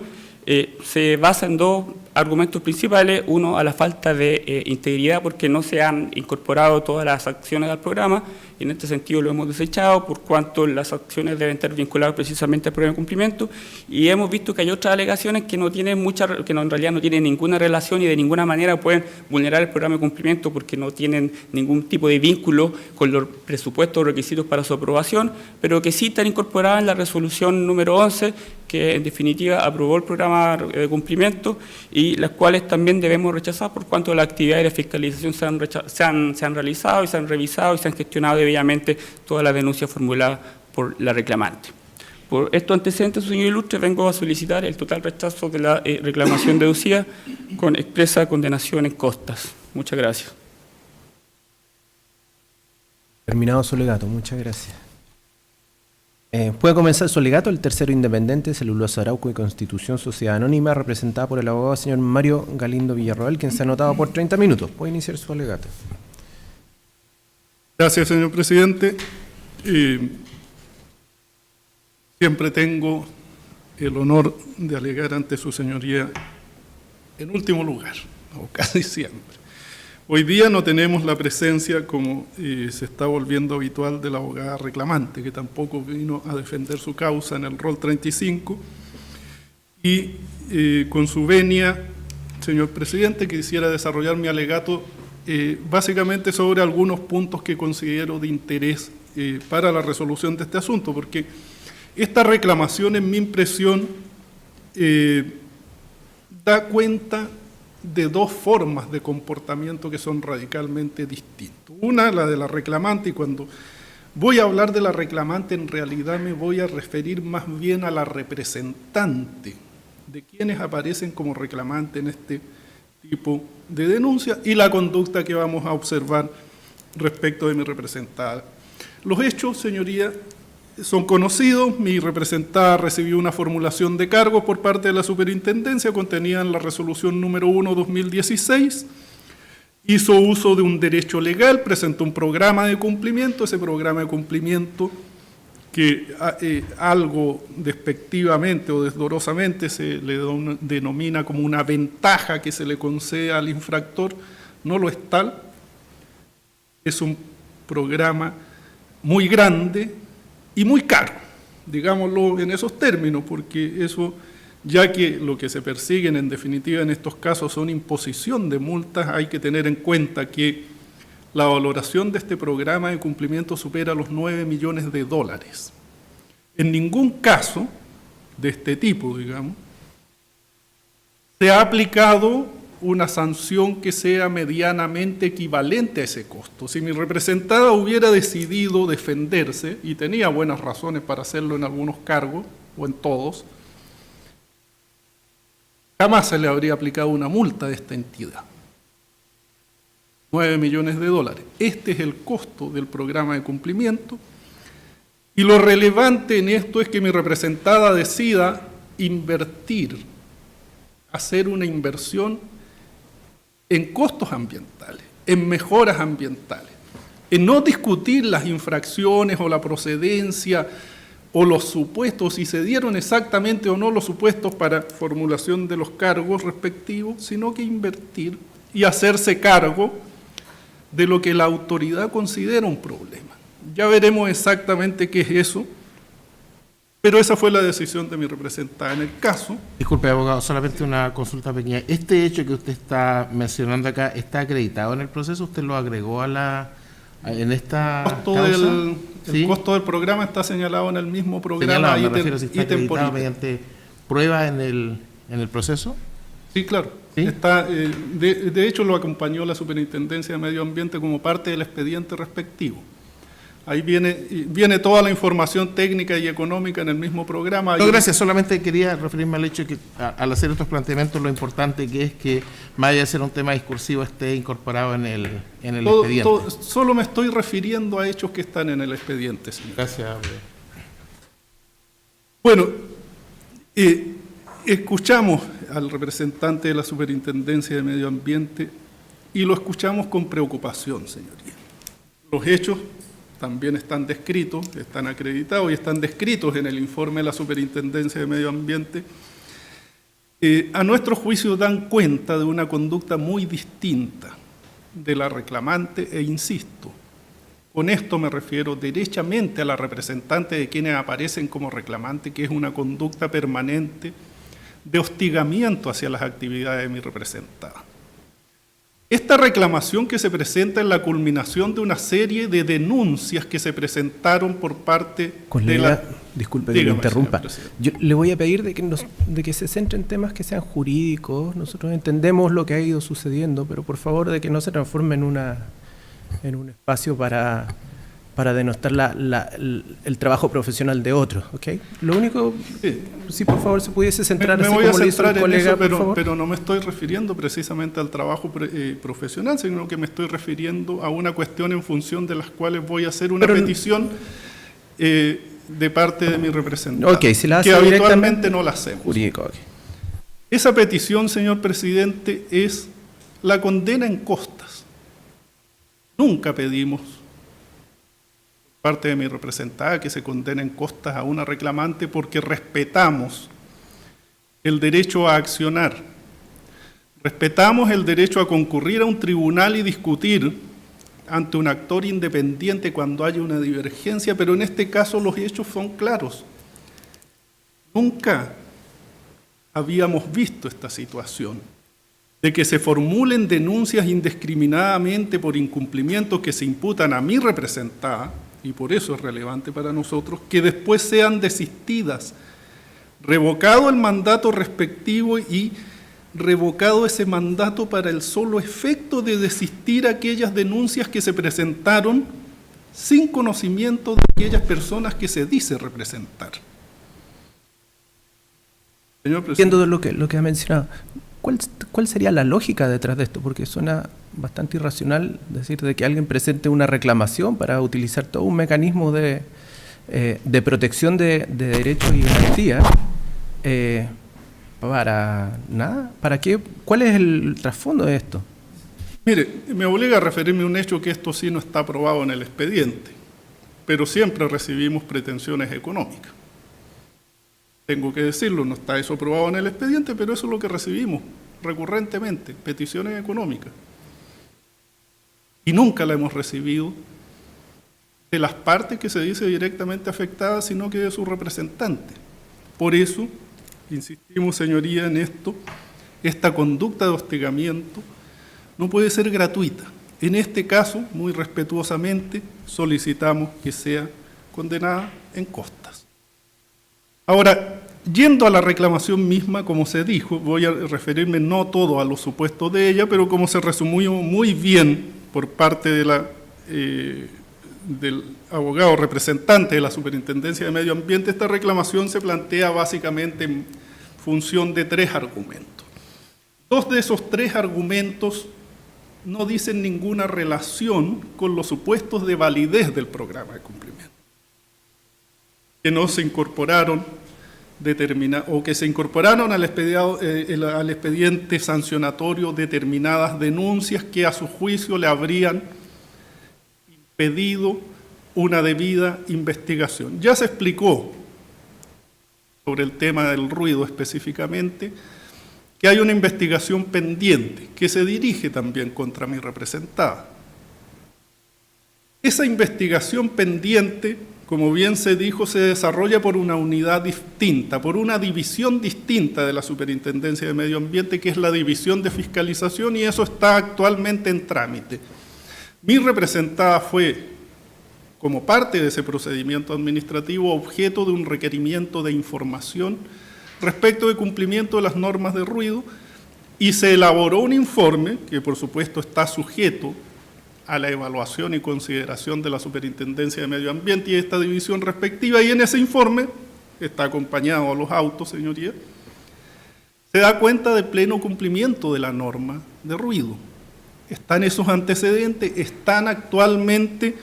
se basa en dos argumentos principales. Uno, a la falta de integridad, porque no se han incorporado todas las acciones al programa, y en este sentido lo hemos desechado, por cuanto las acciones deben estar vinculadas precisamente al programa de cumplimiento, y hemos visto que hay otras alegaciones que en realidad no tienen ninguna relación y de ninguna manera pueden vulnerar el programa de cumplimiento porque no tienen ningún tipo de vínculo con los presupuestos o requisitos para su aprobación, pero que sí están incorporadas en la resolución número 11, que en definitiva aprobó el programa de cumplimiento y las cuales también debemos rechazar por cuanto las actividades de fiscalización se han realizado y se han revisado y se han gestionado debidamente todas las denuncias formuladas por la reclamante. Por estos antecedentes, señor ilustre, vengo a solicitar el total rechazo de la reclamación deducida con expresa condenación en costas. Muchas gracias. Terminado su alegato, muchas gracias. Puede comenzar su alegato el tercero independiente, Celulosa Arauco y Constitución Sociedad Anónima, representada por el abogado señor Mario Galindo Villarroel, quien se ha anotado por 30 minutos. Puede iniciar su alegato. Gracias, señor presidente. Siempre tengo el honor de alegar ante su señoría en último lugar, o casi siempre. Hoy día no tenemos la presencia, como se está volviendo habitual, de la abogada reclamante, que tampoco vino a defender su causa en el rol 35. Y con su venia, señor presidente, quisiera desarrollar mi alegato básicamente sobre algunos puntos que considero de interés para la resolución de este asunto, porque esta reclamación, en mi impresión, da cuenta de dos formas de comportamiento que son radicalmente distintos. Una, la de la reclamante, y cuando voy a hablar de la reclamante, en realidad me voy a referir más bien a la representante de quienes aparecen como reclamante en este tipo de denuncia y la conducta que vamos a observar respecto de mi representada. Los hechos, señoría, son conocidos. Mi representada recibió una formulación de cargos por parte de la superintendencia contenida en la resolución número 1/2016, hizo uso de un derecho legal, presentó un programa de cumplimiento. Ese programa de cumplimiento, que algo despectivamente o desdorosamente se le denomina como una ventaja que se le concede al infractor, no lo es tal. Es un programa muy grande y muy caro, digámoslo en esos términos, porque eso, ya que lo que se persiguen en definitiva en estos casos son imposición de multas, hay que tener en cuenta que la valoración de este programa de cumplimiento supera los $9 millones. En ningún caso de este tipo, digamos, se ha aplicado una sanción que sea medianamente equivalente a ese costo. Si mi representada hubiera decidido defenderse, y tenía buenas razones para hacerlo en algunos cargos, o en todos, jamás se le habría aplicado una multa de esta entidad. $9 millones. Este es el costo del programa de cumplimiento, y lo relevante en esto es que mi representada decida invertir, hacer una inversión en costos ambientales, en mejoras ambientales, en no discutir las infracciones o la procedencia o los supuestos, si se dieron exactamente o no los supuestos para formulación de los cargos respectivos, sino que invertir y hacerse cargo de lo que la autoridad considera un problema. Ya veremos exactamente qué es eso, pero esa fue la decisión de mi representada. En el caso... Disculpe, abogado, solamente una consulta pequeña. ¿Este hecho que usted está mencionando acá está acreditado en el proceso? ¿Usted lo agregó en esta causa? El costo del programa está señalado en el mismo programa. Señalado, me refiero, si está acreditado mediante pruebas en el proceso. Sí, claro. ¿Sí? Está, de hecho, lo acompañó la Superintendencia de Medio Ambiente como parte del expediente respectivo. Ahí viene toda la información técnica y económica en el mismo programa. No, gracias. Solamente quería referirme al hecho de que al hacer estos planteamientos lo importante que es que, más allá de ser un tema discursivo, esté incorporado en el expediente. Solo me estoy refiriendo a hechos que están en el expediente, señor. Gracias. Bueno, escuchamos al representante de la Superintendencia de Medio Ambiente y lo escuchamos con preocupación, señoría. Los hechos también están descritos, están acreditados y están descritos en el informe de la Superintendencia de Medio Ambiente. A nuestro juicio dan cuenta de una conducta muy distinta de la reclamante e insisto, con esto me refiero derechamente a la representante de quienes aparecen como reclamante, que es una conducta permanente de hostigamiento hacia las actividades de mi representada. Esta reclamación que se presenta es la culminación de una serie de denuncias que se presentaron por parte de la... Disculpe que lo interrumpa. Yo le voy a pedir de que se centre en temas que sean jurídicos. Nosotros entendemos lo que ha ido sucediendo, pero por favor de que no se transforme en un espacio para denostar el trabajo profesional de otros, ¿ok? Lo único, si por favor se pudiese centrar me así voy como a lo hizo el centrar en colega, eso, por favor. pero no me estoy refiriendo precisamente al trabajo profesional, sino que me estoy refiriendo a una cuestión en función de las cuales voy a hacer una petición de parte de mi representante, Ok, si la hace que directamente, habitualmente no la hacemos. Jurídico, ok. Esa petición, señor presidente, es la condena en costas. Nunca pedimos parte de mi representada que se condene en costas a una reclamante porque respetamos el derecho a accionar, respetamos el derecho a concurrir a un tribunal y discutir ante un actor independiente cuando haya una divergencia, pero en este caso los hechos son claros. Nunca habíamos visto esta situación de que se formulen denuncias indiscriminadamente por incumplimientos que se imputan a mi representada, y por eso es relevante para nosotros, que después sean desistidas, revocado el mandato respectivo y revocado ese mandato para el solo efecto de desistir aquellas denuncias que se presentaron sin conocimiento de aquellas personas que se dice representar. Señor presidente. Entiendo de lo que ha mencionado. ¿Cuál sería la lógica detrás de esto? Porque suena bastante irracional decir de que alguien presente una reclamación para utilizar todo un mecanismo de protección de derechos y garantías para nada. ¿Para qué? ¿Cuál es el trasfondo de esto? Mire, me obliga a referirme a un hecho que esto sí no está aprobado en el expediente, pero siempre recibimos pretensiones económicas. Tengo que decirlo, no está eso aprobado en el expediente, pero eso es lo que recibimos recurrentemente, peticiones económicas. Y nunca la hemos recibido de las partes que se dice directamente afectadas, sino que de su representante. Por eso, insistimos, señoría, en esto, esta conducta de hostigamiento no puede ser gratuita. En este caso, muy respetuosamente, solicitamos que sea condenada en costas. Ahora, yendo a la reclamación misma, como se dijo, voy a referirme no todo a los supuestos de ella, pero como se resumió muy bien por parte del abogado representante de la Superintendencia de Medio Ambiente, esta reclamación se plantea básicamente en función de 3 argumentos. 2 de esos 3 argumentos no dicen ninguna relación con los supuestos de validez del programa de cumplimiento, que no se incorporaron o que se incorporaron al expediente sancionatorio determinadas denuncias que a su juicio le habrían impedido una debida investigación. Ya se explicó sobre el tema del ruido específicamente, que hay una investigación pendiente que se dirige también contra mi representada. Esa investigación pendiente, como bien se dijo, se desarrolla por una unidad distinta, por una división distinta de la Superintendencia de Medio Ambiente, que es la División de Fiscalización, y eso está actualmente en trámite. Mi representada fue, como parte de ese procedimiento administrativo, objeto de un requerimiento de información respecto de cumplimiento de las normas de ruido, y se elaboró un informe que por supuesto está sujeto a la evaluación y consideración de la Superintendencia de Medio Ambiente y esta división respectiva, y en ese informe, está acompañado a los autos, señoría, se da cuenta del pleno cumplimiento de la norma de ruido. Están esos antecedentes, están actualmente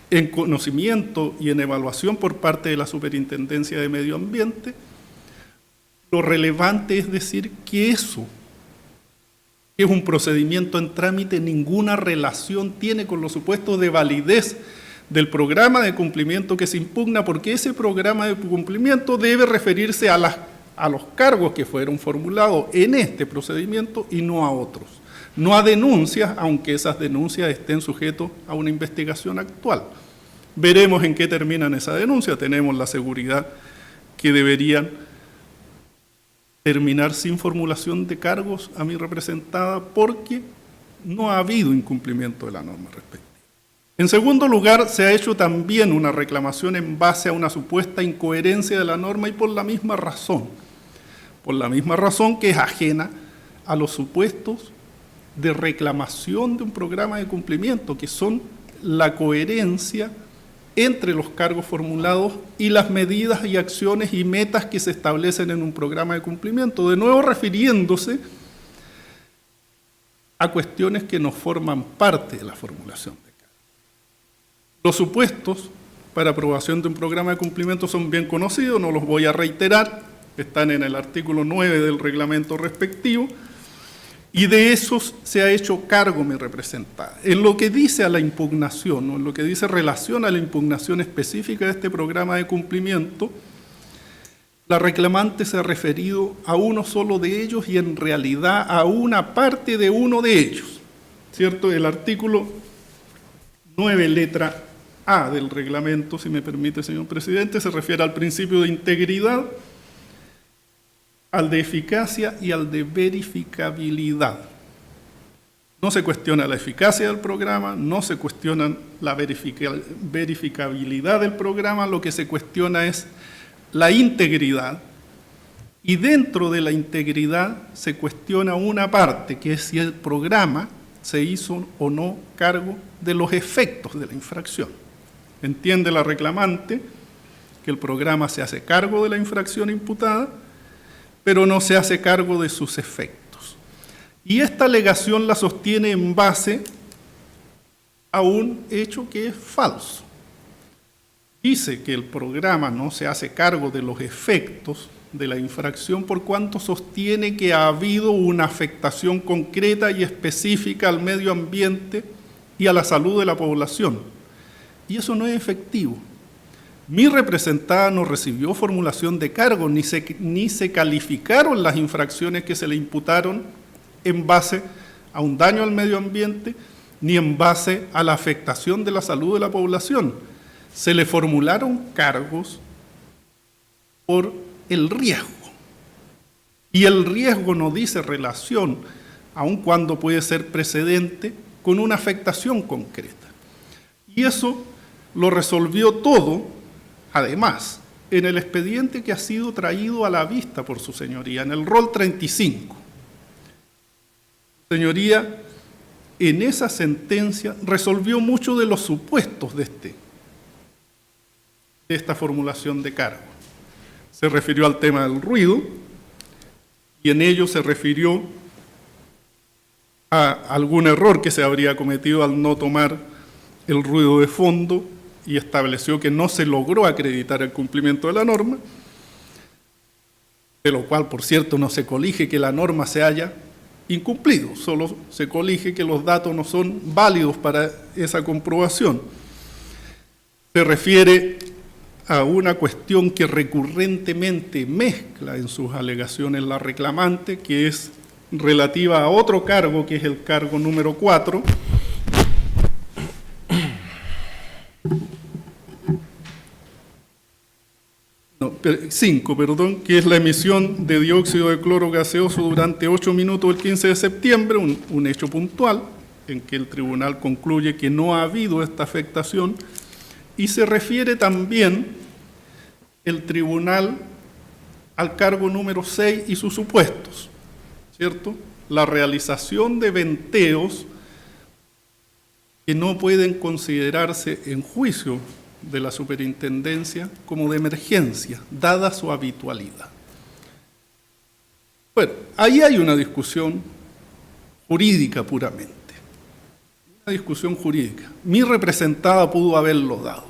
en conocimiento y en evaluación por parte de la Superintendencia de Medio Ambiente. Lo relevante es decir que eso es un procedimiento en trámite, ninguna relación tiene con los supuestos de validez del programa de cumplimiento que se impugna, porque ese programa de cumplimiento debe referirse a los cargos que fueron formulados en este procedimiento y no a otros. No a denuncias, aunque esas denuncias estén sujetas a una investigación actual. Veremos en qué terminan esa denuncia. Tenemos la seguridad que deberían terminar sin formulación de cargos a mi representada porque no ha habido incumplimiento de la norma respectiva. En segundo lugar, se ha hecho también una reclamación en base a una supuesta incoherencia de la norma y por la misma razón que es ajena a los supuestos de reclamación de un programa de cumplimiento, que son la coherencia entre los cargos formulados y las medidas y acciones y metas que se establecen en un programa de cumplimiento, de nuevo refiriéndose a cuestiones que no forman parte de la formulación de cargos. Los supuestos para aprobación de un programa de cumplimiento son bien conocidos, no los voy a reiterar, están en el artículo 9 del reglamento respectivo, y de esos se ha hecho cargo mi representada. En lo que dice a la impugnación, o en lo que dice relación a la impugnación específica de este programa de cumplimiento, la reclamante se ha referido a uno solo de ellos y en realidad a una parte de uno de ellos, ¿cierto? El artículo 9, letra A del reglamento, si me permite, señor presidente, se refiere al principio de integridad, al de eficacia y al de verificabilidad. No se cuestiona la eficacia del programa, no se cuestiona la verificabilidad del programa, lo que se cuestiona es la integridad, y dentro de la integridad se cuestiona una parte, que es si el programa se hizo o no cargo de los efectos de la infracción. Entiende la reclamante que el programa se hace cargo de la infracción imputada, pero no se hace cargo de sus efectos. Y esta alegación la sostiene en base a un hecho que es falso. Dice que el programa no se hace cargo de los efectos de la infracción por cuanto sostiene que ha habido una afectación concreta y específica al medio ambiente y a la salud de la población. Y eso no es efectivo. Mi representada no recibió formulación de cargo, ni se calificaron las infracciones que se le imputaron en base a un daño al medio ambiente, ni en base a la afectación de la salud de la población. Se le formularon cargos por el riesgo. Y el riesgo no dice relación, aun cuando puede ser precedente, con una afectación concreta. Y eso lo resolvió todo, además, en el expediente que ha sido traído a la vista por su señoría, en el rol 35. Señoría, en esa sentencia resolvió muchos de los supuestos de esta formulación de cargo. Se refirió al tema del ruido y en ello se refirió a algún error que se habría cometido al no tomar el ruido de fondo y estableció que no se logró acreditar el cumplimiento de la norma. de lo cual, por cierto, no se colige que la norma se haya incumplido, solo se colige que los datos no son válidos para esa comprobación. Se refiere a una cuestión que recurrentemente mezcla en sus alegaciones la reclamante, que es relativa a otro cargo, que es el cargo número 4, no, 5, perdón, que es la emisión de dióxido de cloro gaseoso durante 8 minutos el 15 de septiembre, un hecho puntual en que el tribunal concluye que no ha habido esta afectación, y se refiere también el tribunal al cargo número 6 y sus supuestos, ¿cierto? La realización de venteos que no pueden considerarse en juicio de la superintendencia como de emergencia, dada su habitualidad. Bueno, ahí hay una discusión jurídica puramente, una discusión jurídica. Mi representada pudo haberlo dado.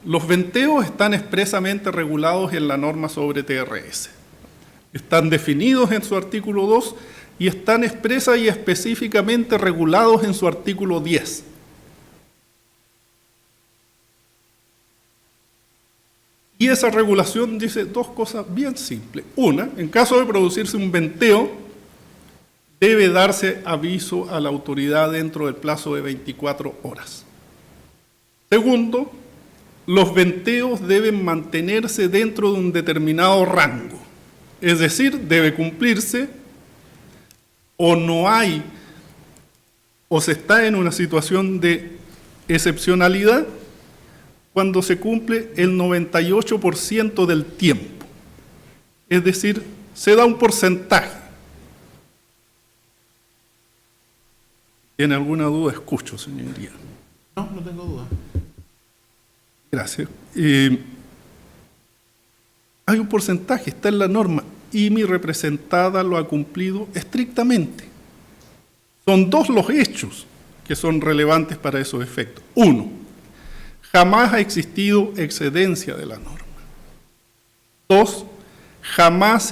Los venteos están expresamente regulados en la norma sobre TRS. Están definidos en su artículo 2 y están expresa y específicamente regulados en su artículo 10. Y esa regulación dice dos cosas bien simples. Una, en caso de producirse un venteo, debe darse aviso a la autoridad dentro del plazo de 24 horas. Segundo, los venteos deben mantenerse dentro de un determinado rango. Es decir, debe cumplirse o no hay, o se está en una situación de excepcionalidad cuando se cumple el 98% del tiempo. Es decir, se da un porcentaje. ¿Tiene alguna duda? Escucho, señoría. No, no tengo duda. Gracias. Hay un porcentaje, está en la norma, y mi representada lo ha cumplido estrictamente. Son dos los hechos que son relevantes para esos efectos. Uno, jamás ha existido excedencia de la norma. Dos, jamás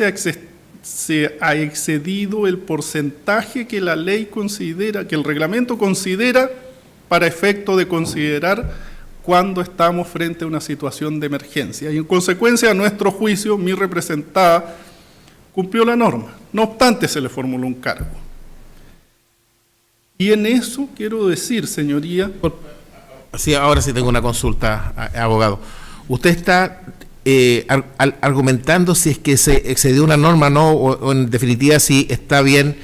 se ha excedido el porcentaje que la ley considera, que el reglamento considera para efecto de considerar cuando estamos frente a una situación de emergencia. Y en consecuencia, a nuestro juicio, mi representada cumplió la norma. No obstante, se le formuló un cargo. Y en eso quiero decir, señoría... Sí, ahora sí tengo una consulta, abogado. Usted está argumentando si es que se excedió una norma o en definitiva si está bien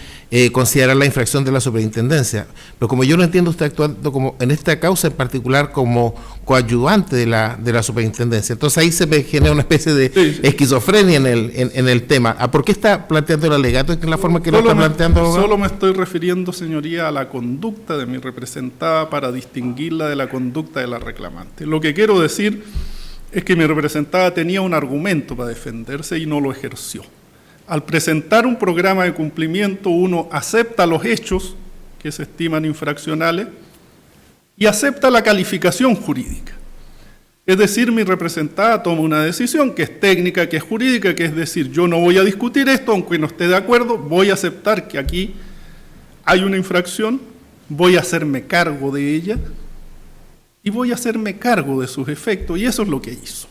considerar la infracción de la superintendencia. Pero como yo no entiendo, usted actuando como en esta causa en particular como coadyuvante de la superintendencia. Entonces ahí se me genera una especie de esquizofrenia en el tema. ¿Por qué está planteando el alegato en la forma que lo está planteando, abogado? Solo me estoy refiriendo, señoría, a la conducta de mi representada para distinguirla de la conducta de la reclamante. Lo que quiero decir es que mi representada tenía un argumento para defenderse y no lo ejerció. Al presentar un programa de cumplimiento, uno acepta los hechos que se estiman infraccionales y acepta la calificación jurídica. Es decir, mi representada toma una decisión que es técnica, que es jurídica, que es decir, yo no voy a discutir esto, aunque no esté de acuerdo, voy a aceptar que aquí hay una infracción, voy a hacerme cargo de ella y voy a hacerme cargo de sus efectos, y eso es lo que hizo.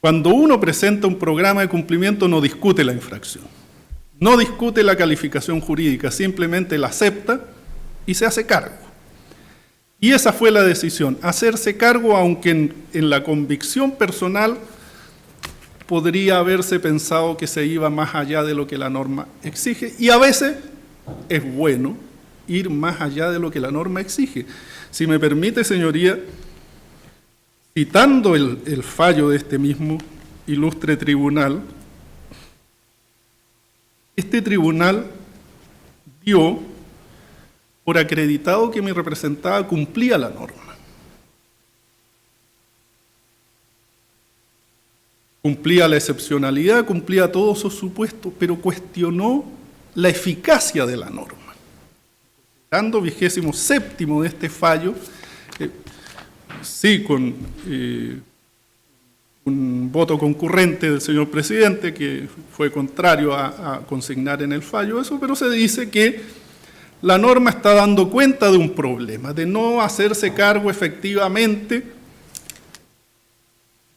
Cuando uno presenta un programa de cumplimiento no discute la infracción, no discute la calificación jurídica, simplemente la acepta y se hace cargo. Y esa fue la decisión, hacerse cargo, aunque en la convicción personal podría haberse pensado que se iba más allá de lo que la norma exige, y a veces es bueno ir más allá de lo que la norma exige. Si me permite, señoría, citando el fallo de este mismo ilustre tribunal, este tribunal dio por acreditado que mi representada cumplía la norma. Cumplía la excepcionalidad, cumplía todos sus supuestos, pero cuestionó la eficacia de la norma. Dando 27º de este fallo, sí, con un voto concurrente del señor presidente que fue contrario a consignar en el fallo eso, pero se dice que la norma está dando cuenta de un problema, de no hacerse cargo efectivamente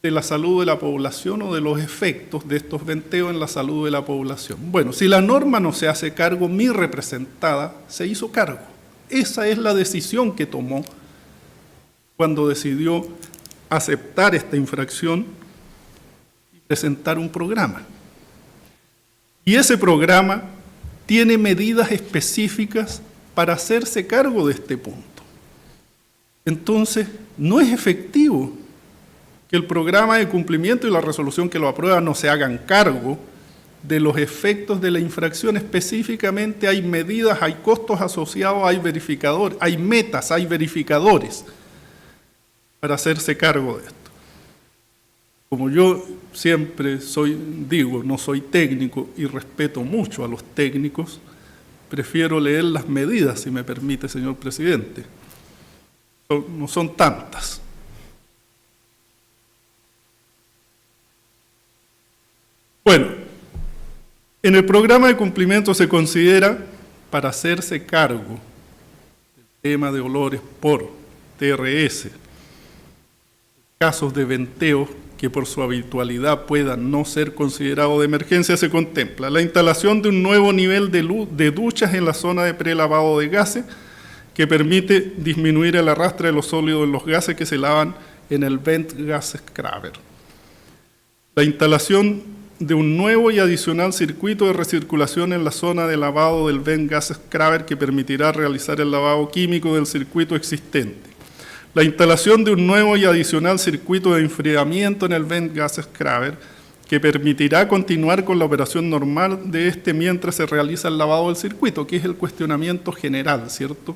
de la salud de la población o de los efectos de estos venteos en la salud de la población. Bueno, si la norma no se hace cargo, mi representada se hizo cargo. Esa es la decisión que tomó cuando decidió aceptar esta infracción y presentar un programa. Y ese programa tiene medidas específicas para hacerse cargo de este punto. Entonces, no es efectivo que el programa de cumplimiento y la resolución que lo aprueba no se hagan cargo de los efectos de la infracción. Específicamente hay medidas, hay costos asociados, hay verificadores, hay metas, hay verificadores para hacerse cargo de esto. Como yo siempre no soy técnico y respeto mucho a los técnicos, prefiero leer las medidas, si me permite, señor presidente. No son tantas. Bueno, en el programa de cumplimiento se considera, para hacerse cargo del tema de olores por TRS, casos de venteos que por su habitualidad puedan no ser considerados de emergencia, se contempla la instalación de un nuevo nivel de duchas en la zona de prelavado de gases que permite disminuir el arrastre de los sólidos en los gases que se lavan en el vent gas scrubber. La instalación de un nuevo y adicional circuito de recirculación en la zona de lavado del vent gas scrubber que permitirá realizar el lavado químico del circuito existente. La instalación de un nuevo y adicional circuito de enfriamiento en el vent gas scrubber que permitirá continuar con la operación normal de este mientras se realiza el lavado del circuito, que es el cuestionamiento general, ¿cierto?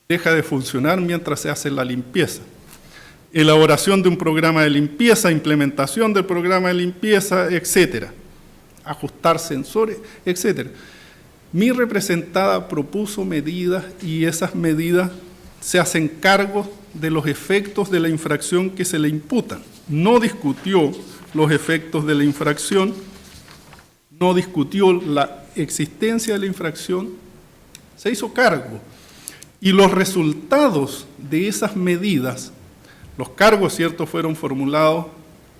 Deja de funcionar mientras se hace la limpieza. Elaboración de un programa de limpieza, implementación del programa de limpieza, etcétera. Ajustar sensores, etcétera. Mi representada propuso medidas y esas medidas se hacen cargo de los efectos de la infracción que se le imputan. No discutió los efectos de la infracción, no discutió la existencia de la infracción, se hizo cargo. Y los resultados de esas medidas, los cargos, cierto, fueron formulados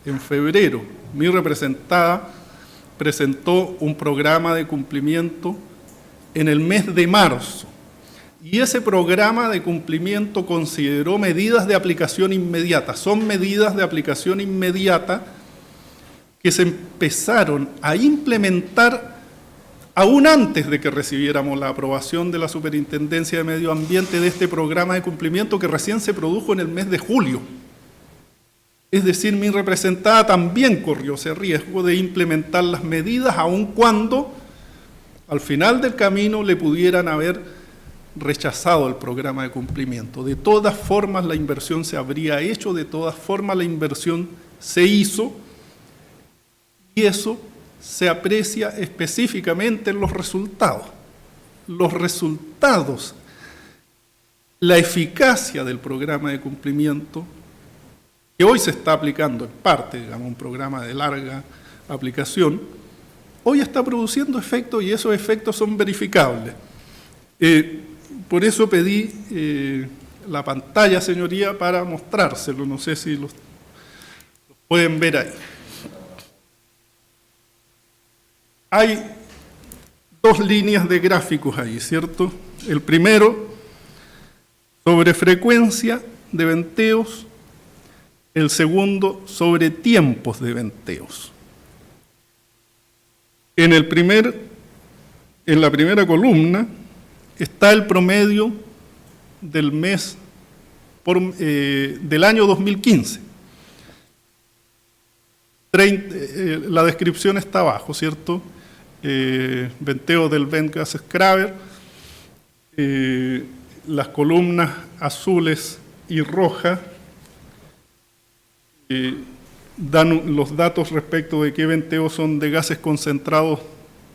en febrero. Mi representada presentó un programa de cumplimiento en el mes de marzo. Y ese programa de cumplimiento consideró medidas de aplicación inmediata. Son medidas de aplicación inmediata que se empezaron a implementar aún antes de que recibiéramos la aprobación de la Superintendencia de Medio Ambiente de este programa de cumplimiento que recién se produjo en el mes de julio. Es decir, mi representada también corrió ese riesgo de implementar las medidas aun cuando al final del camino le pudieran haber rechazado el programa de cumplimiento. De todas formas la inversión se habría hecho, de todas formas la inversión se hizo y eso se aprecia específicamente en los resultados. Los resultados, la eficacia del programa de cumplimiento, que hoy se está aplicando en parte, digamos, un programa de larga aplicación, hoy está produciendo efectos y esos efectos son verificables. Por eso pedí la pantalla, señoría, para mostrárselo. No sé si los pueden ver ahí. Hay dos líneas de gráficos ahí, ¿cierto? El primero, sobre frecuencia de venteos. El segundo, sobre tiempos de venteos. En la primera columna está el promedio del mes del año 2015. La descripción está abajo, ¿cierto? Venteo del vent gas scrubber, las columnas azules y rojas dan los datos respecto de qué venteos son de gases concentrados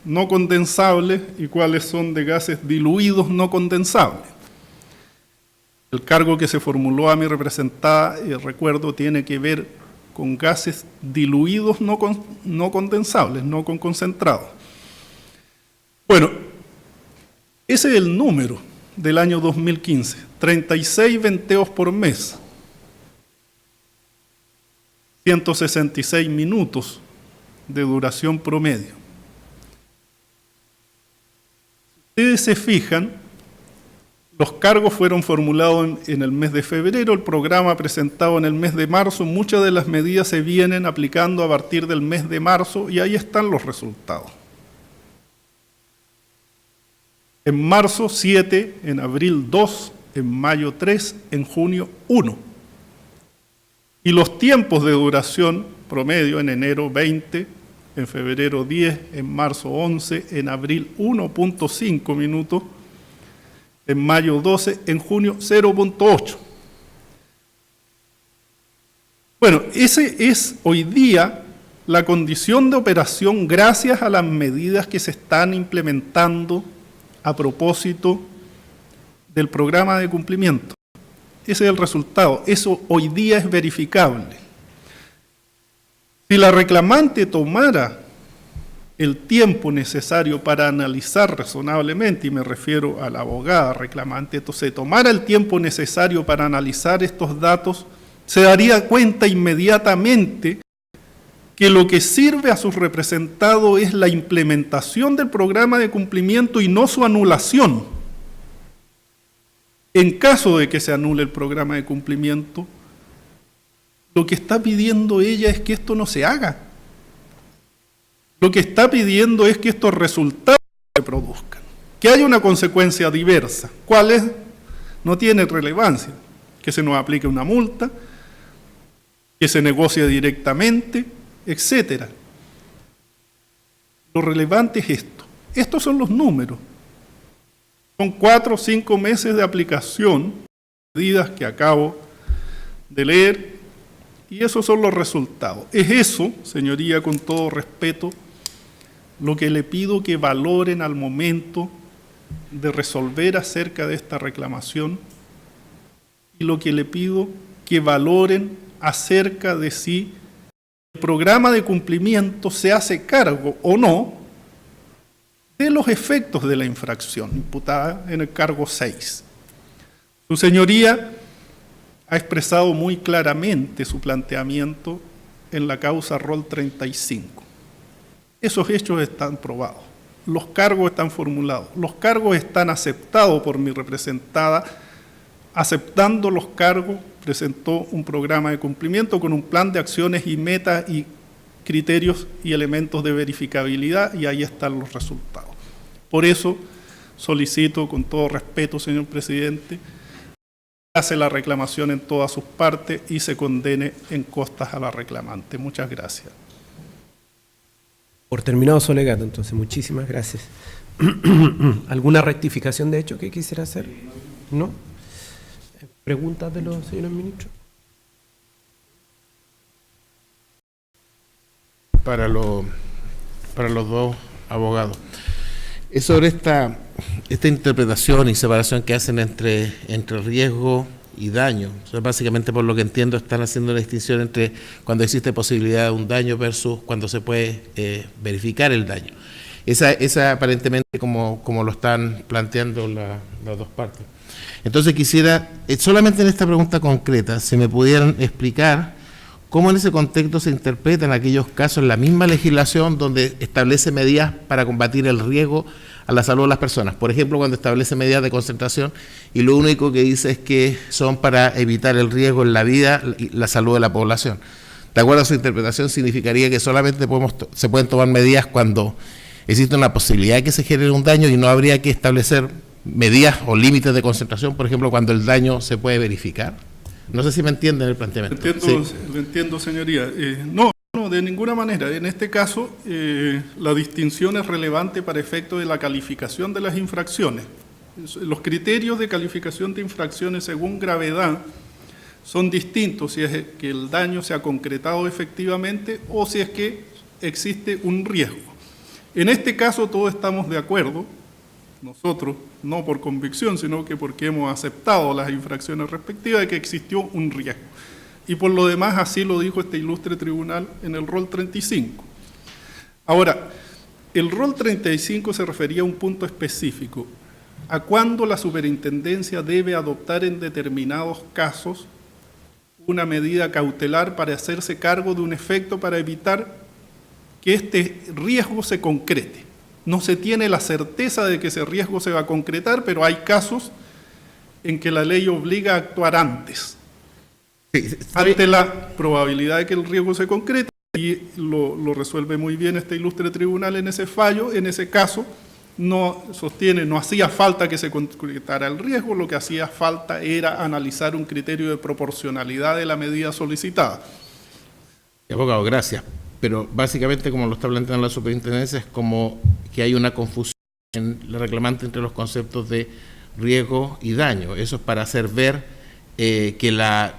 no condensables y cuáles son de gases diluidos no condensables. El cargo que se formuló a mi representada, recuerdo, tiene que ver con gases diluidos no condensables, no con concentrados. Bueno, ese es el número del año 2015, 36 venteos por mes, 166 minutos de duración promedio. Si ustedes se fijan, los cargos fueron formulados en el mes de febrero, el programa presentado en el mes de marzo, muchas de las medidas se vienen aplicando a partir del mes de marzo y ahí están los resultados. En marzo 7, en abril 2, en mayo 3, en junio 1. Y los tiempos de duración promedio en enero 20, en febrero 10, en marzo 11, en abril 1.5 minutos, en mayo 12, en junio 0.8. Bueno, ese es hoy día la condición de operación gracias a las medidas que se están implementando a propósito del programa de cumplimiento. Ese es el resultado. Eso hoy día es verificable. Si la reclamante tomara el tiempo necesario para analizar razonablemente, y me refiero a la abogada reclamante, entonces tomara el tiempo necesario para analizar estos datos, se daría cuenta inmediatamente que lo que sirve a su representado es la implementación del programa de cumplimiento y no su anulación. En caso de que se anule el programa de cumplimiento, lo que está pidiendo ella es que esto no se haga. Lo que está pidiendo es que estos resultados se produzcan, que haya una consecuencia diversa. ¿Cuál es? No tiene relevancia. Que se nos aplique una multa, que se negocie directamente, etcétera. Lo relevante es esto. Estos son los números. Son 4 o 5 meses de aplicación, medidas que acabo de leer, y esos son los resultados. Es eso, señoría, con todo respeto, lo que le pido que valoren al momento de resolver acerca de esta reclamación y lo que le pido que valoren acerca de si el programa de cumplimiento se hace cargo o no de los efectos de la infracción imputada en el cargo 6. Su señoría ha expresado muy claramente su planteamiento en la causa Rol 35. Esos hechos están probados, los cargos están formulados, los cargos están aceptados por mi representada. Aceptando los cargos, presentó un programa de cumplimiento con un plan de acciones y metas y criterios y elementos de verificabilidad, y ahí están los resultados. Por eso solicito, con todo respeto, señor presidente, que hace la reclamación en todas sus partes y se condene en costas a la reclamante. Muchas gracias. Por terminado su alegato, entonces, muchísimas gracias. ¿Alguna rectificación de hecho que quisiera hacer? ¿No? ¿Preguntas de los señores ministros? Para los dos abogados. Es sobre esta interpretación y separación que hacen entre riesgo y daño. O sea, básicamente, por lo que entiendo, están haciendo una distinción entre cuando existe posibilidad de un daño versus cuando se puede verificar el daño. Esa aparentemente como lo están planteando las dos partes. Entonces quisiera, solamente en esta pregunta concreta, si me pudieran explicar cómo en ese contexto se interpretan aquellos casos en la misma legislación donde establece medidas para combatir el riesgo a la salud de las personas. Por ejemplo, cuando establece medidas de concentración y lo único que dice es que son para evitar el riesgo en la vida y la salud de la población. De acuerdo a su interpretación, significaría que solamente se pueden tomar medidas cuando existe una posibilidad de que se genere un daño y no habría que establecer medidas o límites de concentración, por ejemplo, cuando el daño se puede verificar. No sé si me entienden el planteamiento. Lo entiendo, señoría. No, de ninguna manera. En este caso, la distinción es relevante para efecto de la calificación de las infracciones. Los criterios de calificación de infracciones según gravedad son distintos si es que el daño se ha concretado efectivamente o si es que existe un riesgo. En este caso todos estamos de acuerdo, nosotros, no por convicción, sino que porque hemos aceptado las infracciones respectivas de que existió un riesgo. Y por lo demás, así lo dijo este ilustre tribunal en el rol 35. Ahora, el rol 35 se refería a un punto específico, a cuándo la superintendencia debe adoptar en determinados casos una medida cautelar para hacerse cargo de un efecto para evitar que este riesgo se concrete. No se tiene la certeza de que ese riesgo se va a concretar, pero hay casos en que la ley obliga a actuar antes, ante la probabilidad de que el riesgo se concrete, y lo resuelve muy bien este ilustre tribunal en ese fallo. En ese caso, no hacía falta que se concretara el riesgo, lo que hacía falta era analizar un criterio de proporcionalidad de la medida solicitada. Abogado, gracias. Pero básicamente, como lo está planteando la superintendencia, es como que hay una confusión en la reclamante entre los conceptos de riesgo y daño. Eso es para hacer ver que la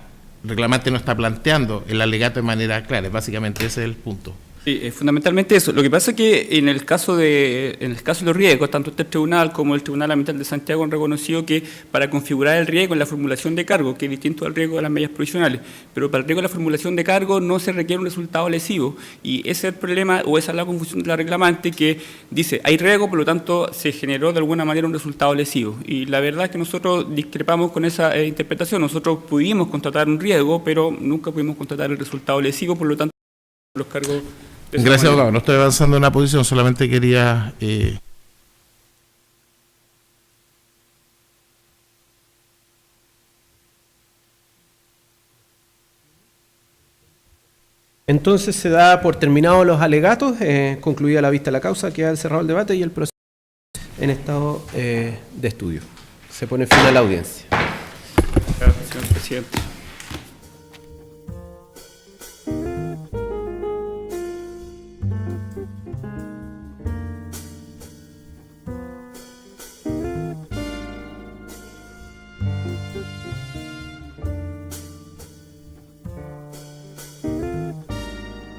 reclamante no está planteando el alegato de manera clara. Básicamente ese es el punto. Sí, fundamentalmente eso. Lo que pasa es que en el caso de los riesgos, tanto este tribunal como el Tribunal Ambiental de Santiago han reconocido que para configurar el riesgo en la formulación de cargo, que es distinto al riesgo de las medidas provisionales, pero para el riesgo de la formulación de cargo no se requiere un resultado lesivo, y ese es el problema, o esa es la confusión de la reclamante, que dice hay riesgo, por lo tanto se generó de alguna manera un resultado lesivo, y la verdad es que nosotros discrepamos con esa interpretación. Nosotros pudimos constatar un riesgo, pero nunca pudimos constatar el resultado lesivo, por lo tanto los cargos... Gracias, abogado. No estoy avanzando en una posición, solamente quería... Entonces se da por terminados los alegatos, concluida la vista de la causa, queda cerrado el debate y el proceso en estado de estudio. Se pone fin a la audiencia. Gracias, señor presidente.